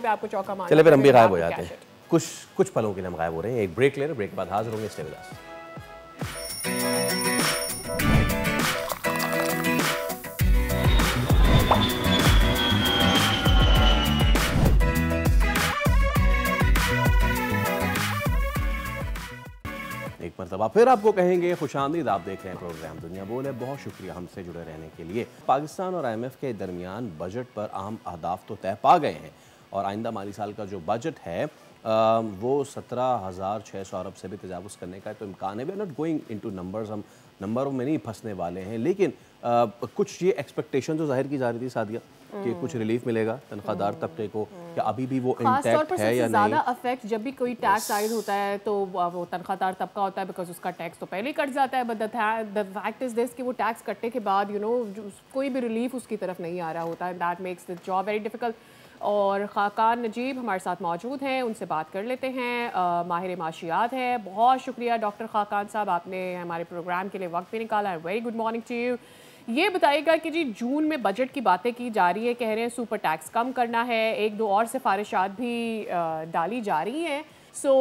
आपको चौका मारना, चले फिर हम भी गायब हो जाते हैं। कुछ पलों के लिए हम गायब हो रहे हैं। एक ब्रेक ले रहे हैं, ब्रेक के बाद हाजिर होंगे। स्टे विद अस। एक मरतबा फिर आपको कहेंगे खुशामदीद। आप देख रहे हैं प्रोग्राम दुनिया बोल है। बहुत शुक्रिया हमसे जुड़े रहने के लिए। पाकिस्तान और IMF के दरमियान बजट पर अहम अहदाफ तो तय पा गए हैं और आइंदा माली साल का जो बजट है वो 17,600 अरब से भी तजावुज़ करने का तो इम्कान है। We are not going into numbers, हम नंबरों में नहीं फंसने वाले हैं, लेकिन कुछ ये एक्सपेक्टेशन जो जाहिर की जा रही थी सादिया कि कुछ रिलीफ मिलेगा तनख्वाहदार तबके को, क्या अभी भी वो इंटैक्ट है या नहीं? ज़्यादा अफेक्ट जब भी कोई टैक्स आयद होता है तो वो तनख्वाहदार तबका होता है, बिकॉज उसका टैक्स तो पहले ही कट जाता है। But the fact is this कि वो टैक्स कटने के बाद कोई भी रिलीफ उसकी तरफ नहीं आ रहा होता है। That makes the job very difficult. और खाकान नजीब हमारे साथ मौजूद हैं, उनसे बात कर लेते हैं। माहिर माशियात है। बहुत शुक्रिया डॉक्टर खाकान साहब, आपने हमारे प्रोग्राम के लिए वक्त भी निकाला है। Very good morning to you. ये बताइएगा कि जी जून में बजट की बातें की जा रही है, कह रहे हैं सुपर टैक्स कम करना है, 1-2 और सिफारिशात भी डाली जा रही हैं। So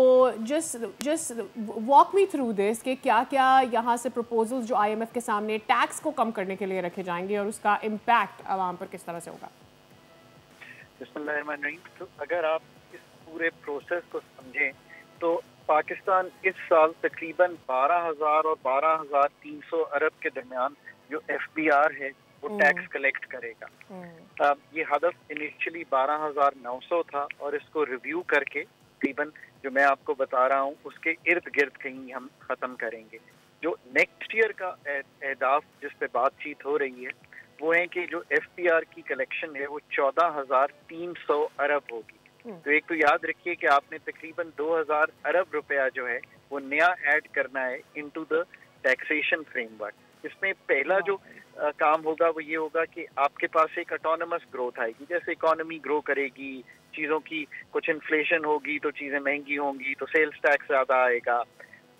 just walk me through this कि क्या क्या यहाँ से प्रपोजल्स जो IMF के सामने टैक्स को कम करने के लिए रखे जाएंगे और उसका इम्पैक्ट आवाम पर किस तरह से होगा। तो अगर आप इस पूरे प्रोसेस को समझें तो पाकिस्तान इस साल तकरीबन 12,000 और 12,300 अरब के दरमियान जो FBR है वो टैक्स कलेक्ट करेगा। ये हदफ इनिशियली 12,900 था और इसको रिव्यू करके तकरीबन जो मैं आपको बता रहा हूँ उसके इर्द गिर्द कहीं हम ख़त्म करेंगे। जो नेक्स्ट ईयर का अहदाफ जिस पे बातचीत हो रही है वो है कि जो FBR की कलेक्शन है वो 14,300 अरब होगी। तो एक तो याद रखिए कि आपने तकरीबन 2,000 अरब रुपया जो है वो नया ऐड करना है इनटू द टैक्सेशन फ्रेमवर्क। इसमें पहला जो काम होगा वो ये होगा कि आपके पास एक ऑटोनमस ग्रोथ आएगी। जैसे इकोनॉमी ग्रो करेगी, चीज़ों की कुछ इन्फ्लेशन होगी तो चीज़ें महंगी होंगी तो सेल्स टैक्स ज़्यादा आएगा,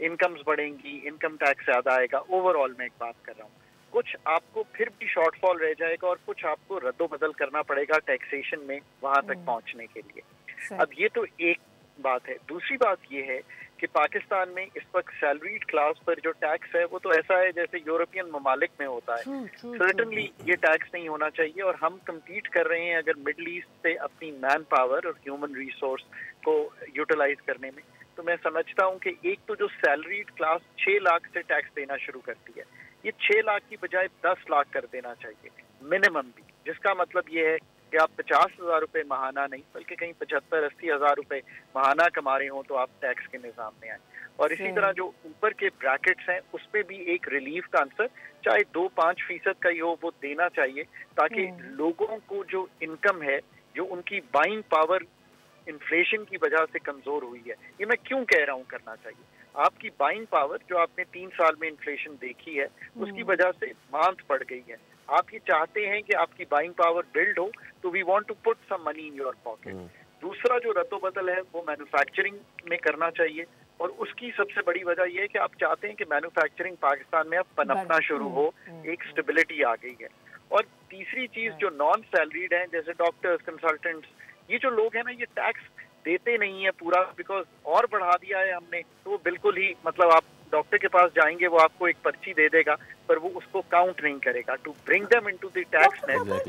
इनकम्स बढ़ेंगी, इनकम टैक्स ज़्यादा आएगा। ओवरऑल मैं एक बात कर रहा हूँ, कुछ आपको फिर भी शॉर्टफॉल रह जाएगा और कुछ आपको रद्दोबदल करना पड़ेगा टैक्सेशन में वहां तक पहुंचने के लिए। अब ये तो एक बात है। दूसरी बात ये है कि पाकिस्तान में इस वक्त सैलरीड क्लास पर जो टैक्स है वो तो ऐसा है जैसे यूरोपियन ममालिक में होता है। सर्टनली ये टैक्स नहीं होना चाहिए और हम कम्पीट कर रहे हैं अगर मिडल ईस्ट से अपनी मैन पावर और ह्यूमन रिसोर्स को यूटिलाइज करने में। तो मैं समझता हूँ कि एक तो जो सैलरीड क्लास 6 लाख से टैक्स देना शुरू करती है, ये 6 लाख की बजाय 10 लाख कर देना चाहिए मिनिमम भी, जिसका मतलब ये है कि आप 50,000 रुपए महाना नहीं बल्कि कहीं 75-80 हज़ार रुपए महाना कमा रहे हो तो आप टैक्स के निजाम में आए। और इसी तरह जो ऊपर के ब्रैकेट्स हैं उस पे भी एक रिलीफ का आंसर चाहे 2-5% का ही हो वो देना चाहिए, ताकि लोगों को जो इनकम है, जो उनकी बाइंग पावर इन्फ्लेशन की वजह से कमजोर हुई है, ये मैं क्यों कह रहा हूँ करना चाहिए। आपकी बाइंग पावर जो आपने 3 साल में इन्फ्लेशन देखी है उसकी वजह से मांद पड़ गई है। आप ये चाहते हैं कि आपकी बाइंग पावर बिल्ड हो, तो we want to put some money in your pocket. दूसरा जो रद्दोबदल है वो मैन्युफैक्चरिंग में करना चाहिए, और उसकी सबसे बड़ी वजह यह है कि आप चाहते हैं कि मैन्युफैक्चरिंग पाकिस्तान में अब पनपना शुरू हो, एक स्टेबिलिटी आ गई है। और तीसरी चीज जो नॉन सैलरीड हैं जैसे डॉक्टर्स, कंसल्टेंट्स, ये जो लोग हैं ना, ये टैक्स देते नहीं है पूरा, बिकॉज और बढ़ा दिया है हमने, तो वो बिल्कुल ही मतलब आप डॉक्टर के पास जाएंगे वो आपको एक पर्ची दे देगा पर वो उसको काउंट नहीं करेगा। To bring them into the tax net,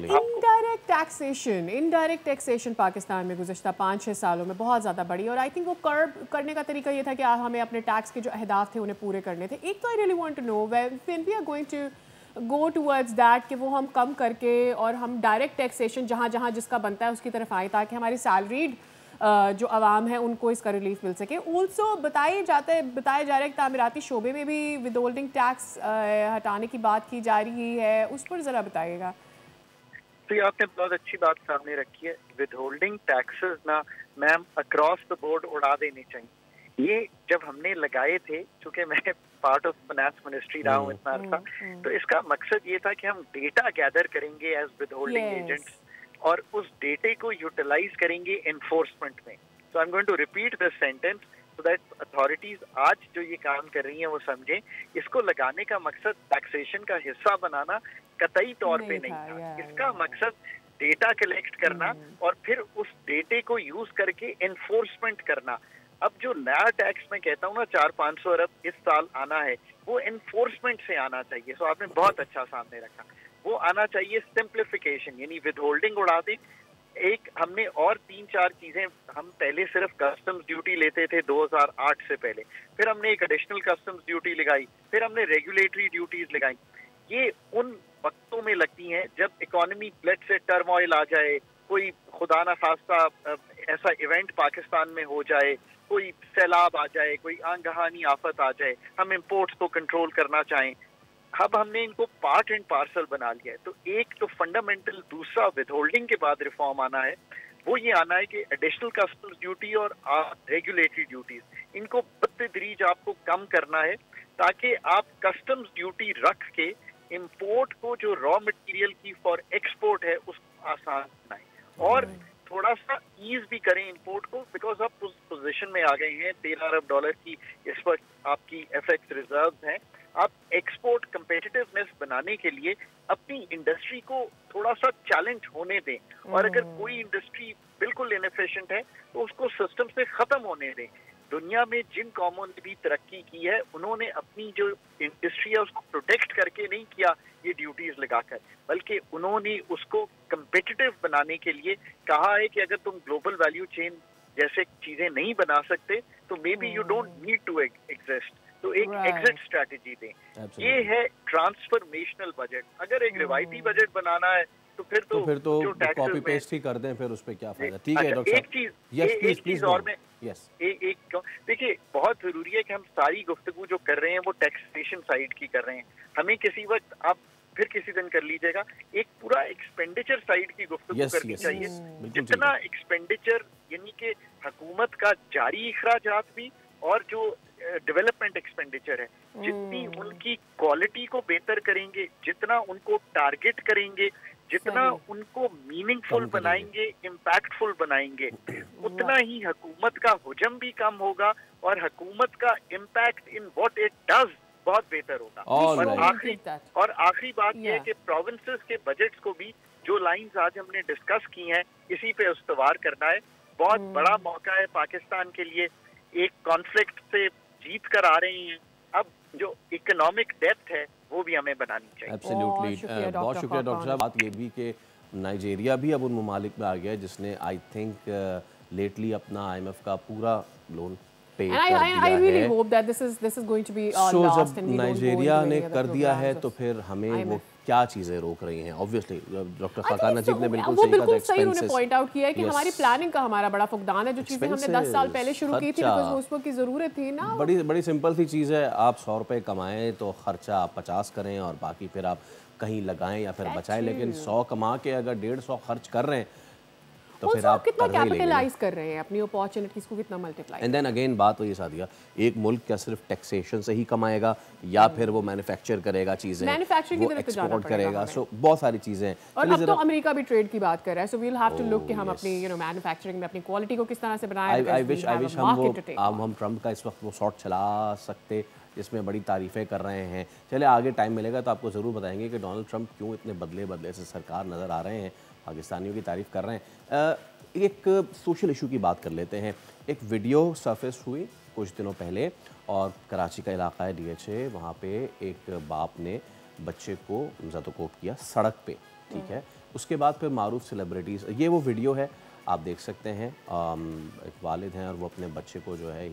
indirect taxation Pakistan में गुज़श्ता 5-6 सालों में बहुत ज़्यादा बढ़ी, और आई थिंक वो कर्ब करने का तरीका ये था कि हमें अपने टैक्स के जो अहदाफ थे उन्हें पूरे करने थे। एक तो I really want to know when we are going to go towards that कि वो हम कम करके और हम डायरेक्ट टैक्सेशन जहाँ जहाँ जिसका बनता है उसकी तरफ आए, ताकि हमारी सैलरीड जो आवाम है उनको इसका रिलीफ मिल सके। ऑल्सो बताया जा रहा है कि तामीराती शोबे में भी विद होल्डिंग टैक्स हटाने की बात की जा रही है, उस पर ज़रा बताइएगा। तो ये आपने बहुत अच्छी बात सामने रखी है। विद होल्डिंग टैक्सेस ना मैम अक्रॉस द बोर्ड उड़ा देने चाहिए। ये जब हमने लगाए थे, चूंकि मैं पार्ट ऑफ फाइनेंस मिनिस्ट्री रहा हूँ इतना अर्सा, तो इसका मकसद ये था कि हम डेटा गैदर करेंगे एज विद होल्डिंग एजेंट्स और उस डेटे को यूटिलाइज करेंगे एनफोर्समेंट में। So I am going to repeat this sentence so that authorities आज जो ये काम कर रही हैं वो समझें। इसको लगाने का मकसद टैक्सेशन का हिस्सा बनाना कतई तौर पे नहीं था। इसका मकसद डेटा कलेक्ट करना और फिर उस डेटे को यूज करके एनफोर्समेंट करना। अब जो नया टैक्स मैं कहता हूँ ना 400-500 अरब इस साल आना है, वो एनफोर्समेंट से आना चाहिए। सो आपने बहुत अच्छा सामने रखा। वो आना चाहिए सिंप्लीफिकेशन, यानी विद होल्डिंग उड़ा दें। एक हमने और 3-4 चीजें, हम पहले सिर्फ कस्टम्स ड्यूटी लेते थे 2008 से पहले, फिर हमने एक एडिशनल कस्टम्स ड्यूटी लगाई, फिर हमने रेगुलेटरी ड्यूटीज लगाई। ये उन वक्तों में लगती हैं जब इकोनॉमी ब्लड से टर्मोइल आ जाए, कोई खुदा ना खास्ता ऐसा इवेंट पाकिस्तान में हो जाए, कोई सैलाब आ जाए, कोई आंगहानी आफत आ जाए, हम इम्पोर्ट्स को कंट्रोल करना चाहें। अब हमने इनको पार्ट एंड पार्सल बना लिया है। तो एक तो फंडामेंटल दूसरा विद होल्डिंग के बाद रिफॉर्म आना है, वो ये आना है कि एडिशनल कस्टम्स ड्यूटी और रेगुलेटरी ड्यूटीज इनको बतदरीज आपको कम करना है, ताकि आप कस्टम्स ड्यूटी रख के इंपोर्ट को जो रॉ मटेरियल की फॉर एक्सपोर्ट है उसको आसान बनाएं और थोड़ा सा ईज भी करें इंपोर्ट को, बिकॉज आप उस पोजीशन में आ गए हैं 13 अरब डॉलर की इस वक्त आपकी एफएक्स रिजर्व्स हैं। आप एक्सपोर्ट कंपेटिटिवनेस बनाने के लिए अपनी इंडस्ट्री को थोड़ा सा चैलेंज होने दें, और अगर कोई इंडस्ट्री बिल्कुल इनएफिशिएंट है तो उसको सिस्टम से खत्म होने दें। दुनिया में जिन कौमों ने भी तरक्की की है उन्होंने अपनी जो इंडस्ट्री है उसको प्रोटेक्ट करके नहीं किया ये ड्यूटीज लगाकर, बल्कि उन्होंने उसको कंपेटिटिव बनाने के लिए कहा है कि अगर तुम ग्लोबल वैल्यू चेन जैसे चीजें नहीं बना सकते तो maybe you don't need to exist, तो एक एग्जिट स्ट्रेटेजी दें। ये है ट्रांसफॉर्मेशनल बजट। अगर एक रिवायती बजट बनाना है तो फिर तो कॉपी पेस्ट ही कर दें, फिर उस पे क्या फायदा। ठीक है डॉक्टर साहब, एक चीज और मैं देखिए बहुत जरूरी है कि हम सारी गुफ्तगू जो कर रहे हैं वो टैक्सेशन साइड की कर रहे हैं। हमें किसी वक्त आप फिर किसी दिन कर लीजिएगा, एक पूरा एक्सपेंडिचर साइड की गुफ्तगू करनी चाहिए। जितना एक्सपेंडिचर यानी कि हुकूमत का जारी इखराजात भी और जो डेवलपमेंट एक्सपेंडिचर है, जितनी उनकी क्वालिटी को बेहतर करेंगे, जितना उनको टारगेट करेंगे, जितना उनको मीनिंगफुल बनाएंगे, इम्पैक्टफुल बनाएंगे, उतना ही हुकूमत का हुजम भी कम होगा और हुकूमत का impact in what it does बहुत बेहतर होगा। और आखिरी बात यह है कि प्रोविंसेस के बजट्स को भी जो लाइंस आज हमने डिस्कस की हैं इसी पे इस्तवार करना है। बहुत बड़ा मौका है पाकिस्तान के लिए, एक कॉन्फ्लिक्ट से जीत कर आ रहे हैं, अब जो इकोनॉमिक डेप्थ है वो भी हमें बनानी चाहिए। एब्सोल्युटली, बहुत शुक्रिया डॉक्टर साहब। बात ये भी कि नाइजीरिया भी अब उन ममालिक में आ गया है जिसने आई थिंक लेटली अपना IMF का पूरा लोन पे And I really hope that this is going to be last जब and we don't go Nigeria into ने any other कर दिया है programs तो of फिर हमें वो IMF. क्या चीज़ें रोक रही हैं? Obviously doctor I think Farhan Najeeb ने वो बिल्कुल सही बिल्कुल कहा, सही उन्होंने expenses. पॉइंट आउट किया है कि Yes. हमारी प्लानिंग का हमारा बड़ा फुकदान है, जो चीज़ें हमने 10 साल पहले शुरू की थी खर्चा। बिकॉज उस वक्त की ज़रूरत थी ना। बड़ी बड़ी सिंपल सी चीज़ है, आप 100 रुपये कमाएं तो खर्चा आप 50 करें और बाकी फिर आप कहीं लगाएं या फिर बचाएं, लेकिन 100 कमा के अगर 150 खर्च कर रहे हैं तो फिर आप कितना कर्जे ही लेंगे। कैपिटलाइज कर रहे हैं अपनी अपॉर्चुनिटीज को, कितना मल्टीप्लाई। एंड देन अगेन बात वही सादिया, एक मुल्क क्या सिर्फ टैक्सेशन से ही कमाएगा या फिर वो मैन्युफैक्चर करेगा चीजें, मैन्युफैक्चरिंग की वो तरफ तो जाना एक्सपोर्ट करेगा, पड़ेगा। सो बहुत सारी चीजें हैं। और अब तो अमेरिका भी ट्रेड की बात कर रहा है, so we will have to look कि हम अपनी मैन्युफैक्चरिंग में अपनी क्वालिटी को किस तरह से बनाएं। आई विश हम ट्रम्प का इस वक्त वो शॉट चला सकते जिसमें बड़ी तारीफ़ें कर रहे हैं। चले आगे टाइम मिलेगा तो आपको ज़रूर बताएंगे कि डोनाल्ड ट्रंप क्यों इतने बदले से सरकार नज़र आ रहे हैं, पाकिस्तानियों की तारीफ़ कर रहे हैं। एक सोशल इशू की बात कर लेते हैं। एक वीडियो सरफेस हुई कुछ दिनों पहले और कराची का इलाका है DHA, वहाँ पे एक बाप ने बच्चे को ज़ातोकोप किया सड़क पे, ठीक है। उसके बाद फिर मारूफ सेलिब्रिटीज़, ये वो वीडियो है आप देख सकते हैं। एक वालिद हैं और वो अपने बच्चे को जो है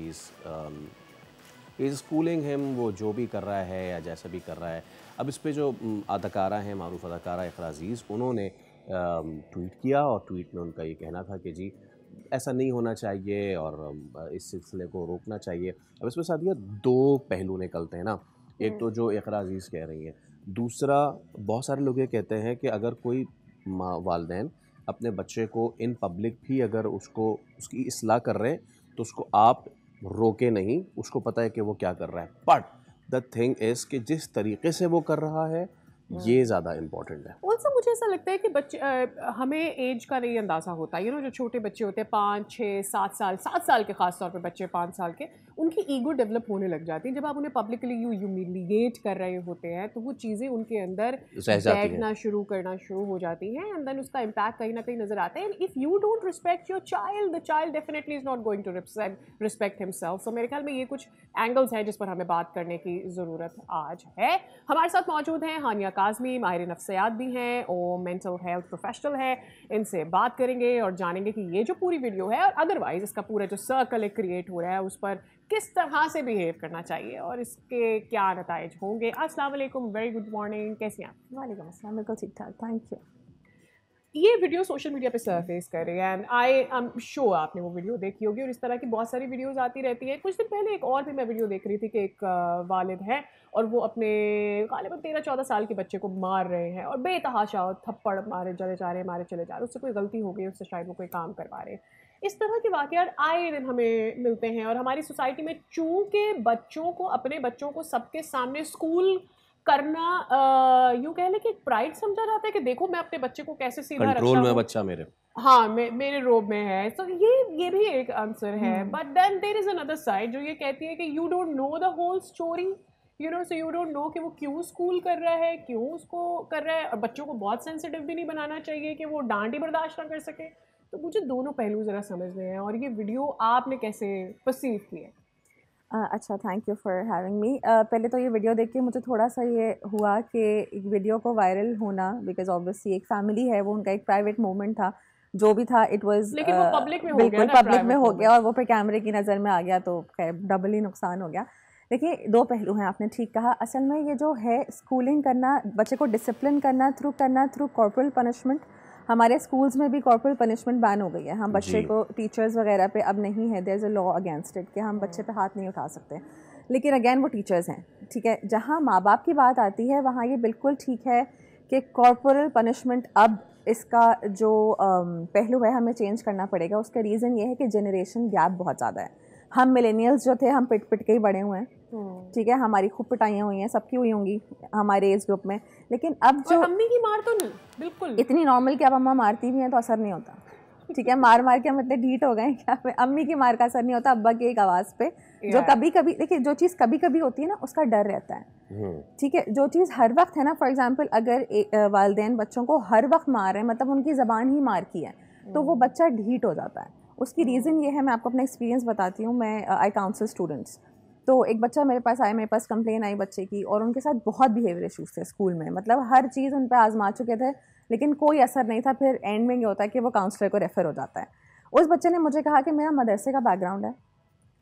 इज़ स्कूलिंग हिम, वो जो भी कर रहा है या जैसा भी कर रहा है। अब इस पे जो अदाकारा हैं, मारूफ अदाकारा इकरा अज़ीज़, उन्होंने ट्वीट किया और ट्वीट में उनका ये कहना था कि जी ऐसा नहीं होना चाहिए और इस सिलसिले को रोकना चाहिए। अब इसमें साथ ये दो पहलू निकलते हैं ना, एक तो जो इकरा अज़ीज़ कह रही हैं, दूसरा बहुत सारे लोग ये कहते हैं कि अगर कोई वालिदैन अपने बच्चे को इन पब्लिक भी अगर उसकी इस्लाह कर रहे हैं तो उसको आप रोके नहीं, उसको पता है कि वो क्या कर रहा है। बट द थिंग इज़ कि जिस तरीके से वो कर रहा है ये ज़्यादा इम्पॉर्टेंट है। ऑल्सो मुझे ऐसा लगता है कि बच्चे हमें एज का नहीं अंदाज़ा होता, जो छोटे बच्चे होते हैं 5, 6, 7 साल, 7 साल के ख़ास तौर पे बच्चे 5 साल के, उनकी ईगो डेवलप होने लग जाती है। जब आप उन्हें पब्लिकली ह्यूमिलिएट कर रहे होते हैं तो वो चीज़ें उनके अंदर बैठना शुरू हो जाती हैं एंड देन उसका इम्पैक्ट कहीं ना कहीं नज़र आता है। And if you don't respect your child, the child definitely is not going to respect himself. So मेरे ख्याल में ये कुछ एंगल्स हैं जिस पर हमें बात करने की ज़रूरत आज है। हमारे साथ मौजूद हैं हानिया काज़मी, माहिर नफ्सियात भी हैं और मेंटल हेल्थ प्रोफेशनल है। इनसे बात करेंगे और जानेंगे कि ये जो पूरी वीडियो है और अदरवाइज इसका पूरा जो सर्कल क्रिएट हो रहा है उस पर किस तरह से बिहेव करना चाहिए और इसके क्या नताइज होंगे। अस्सलाम वालेकुम, वेरी गुड मॉर्निंग, कैसे हैं आप? वालेकुम अस्सलाम, बिल्कुल ठीक ठाक, थैंक यू। ये वीडियो सोशल मीडिया पे सरफेस कर रही है एंड आई एम श्योर आपने वो वीडियो देखी होगी और इस तरह की बहुत सारी वीडियोस आती रहती है। कुछ दिन पहले एक और भी मैं वीडियो देख रही थी कि एक वालिद है और वो अपने गालिबन 13-14 साल के बच्चे को मार रहे हैं और बेतहाशा थप्पड़ मारे चले जा रहे हैं, उससे कोई गलती हो गई, उससे शायद वो कोई काम करवा रहे हैं। इस तरह के वाक़यात आए दिन हमें मिलते हैं और हमारी सोसाइटी में चूँकि अपने बच्चों को सबके सामने स्कूल करना यूँ कह लें कि एक प्राइड समझा जाता है कि देखो मैं अपने बच्चे को कैसे सीधा रखता हूँ, कंट्रोल में बच्चा मेरे, हाँ मेरे रोब में है। तो ये भी एक आंसर है। But then there is another side जो ये कहती है कि you don't know the whole story, so you don't know कि वो क्यों स्कूल कर रहा है, क्यों उसको कर रहा है। और बच्चों को बहुत सेंसिटिव भी नहीं बनाना चाहिए कि वो डांट ही बर्दाश्त ना कर सके। तो मुझे दोनों पहलू ज़रा समझने हैं और ये वीडियो आपने कैसे परसीव की है? अच्छा, thank you for having me. पहले तो ये वीडियो देख के मुझे थोड़ा सा ये हुआ कि एक वीडियो को वायरल होना, बिकॉज ऑब्वियसली एक फैमिली है, वो उनका एक प्राइवेट मोमेंट था, जो भी था इट वाज लेकिन वो पब्लिक में हो बिल्कुल गया, पब्लिक में हो गया और वो फिर कैमरे की नज़र में आ गया तो डबल ही नुकसान हो गया। देखिए, दो पहलू हैं, आपने ठीक कहा। असल में ये जो है स्कूलिंग करना, बच्चे को डिसिप्लिन करना थ्रू कॉर्पोरल पनिशमेंट, हमारे स्कूल्स में भी कॉर्पोरल पनिशमेंट बैन हो गई है। हम बच्चे को टीचर्स वगैरह पे अब नहीं है, there is a law against it कि हम बच्चे पे हाथ नहीं उठा सकते, लेकिन अगेन वो टीचर्स हैं, ठीक है। जहाँ माँ बाप की बात आती है वहाँ ये बिल्कुल ठीक है कि कॉर्पोरल पनिशमेंट अब इसका जो पहलू है हमें चेंज करना पड़ेगा। उसका रीज़न ये है कि जनरेशन गैप बहुत ज़्यादा है। हम मिलेनियल्स जो थे हम पिट के ही बड़े हुए हैं, ठीक है, हमारी खूब पिटाइयाँ हुई हैं, सबकी हुई होंगी हमारे एज ग्रुप में, लेकिन अब जो अम्मी की मार तो बिल्कुल इतनी नॉर्मल कि अब अम्मा मारती भी हैं तो असर नहीं होता, ठीक है। मार के हम इतने ढीठ हो गए कि अम्मी की मार का असर नहीं होता, अब्बा की एक आवाज़ पे जो कभी कभी, देखिए जो चीज़ कभी कभी होती है ना उसका डर रहता है, ठीक है। जो चीज़ हर वक्त है ना, फॉर एग्जांपल अगर वालिदैन बच्चों को हर वक्त मार रहे हैं, मतलब उनकी ज़बान ही मार की है, तो वो बच्चा ढीठ हो जाता है। उसकी रीज़न ये है, मैं आपको अपना एक्सपीरियंस बताती हूँ। मैं आई काउंसिल स्टूडेंट्स, तो एक बच्चा मेरे पास कंप्लेन आई बच्चे की और उनके साथ बहुत बिहेवियर इशूज़ थे स्कूल में, मतलब हर चीज़ उन पर आजमा चुके थे लेकिन कोई असर नहीं था। फिर एंड में ये होता है कि वो काउंसलर को रेफ़र हो जाता है। उस बच्चे ने मुझे कहा कि मेरा मदरसे का बैकग्राउंड है,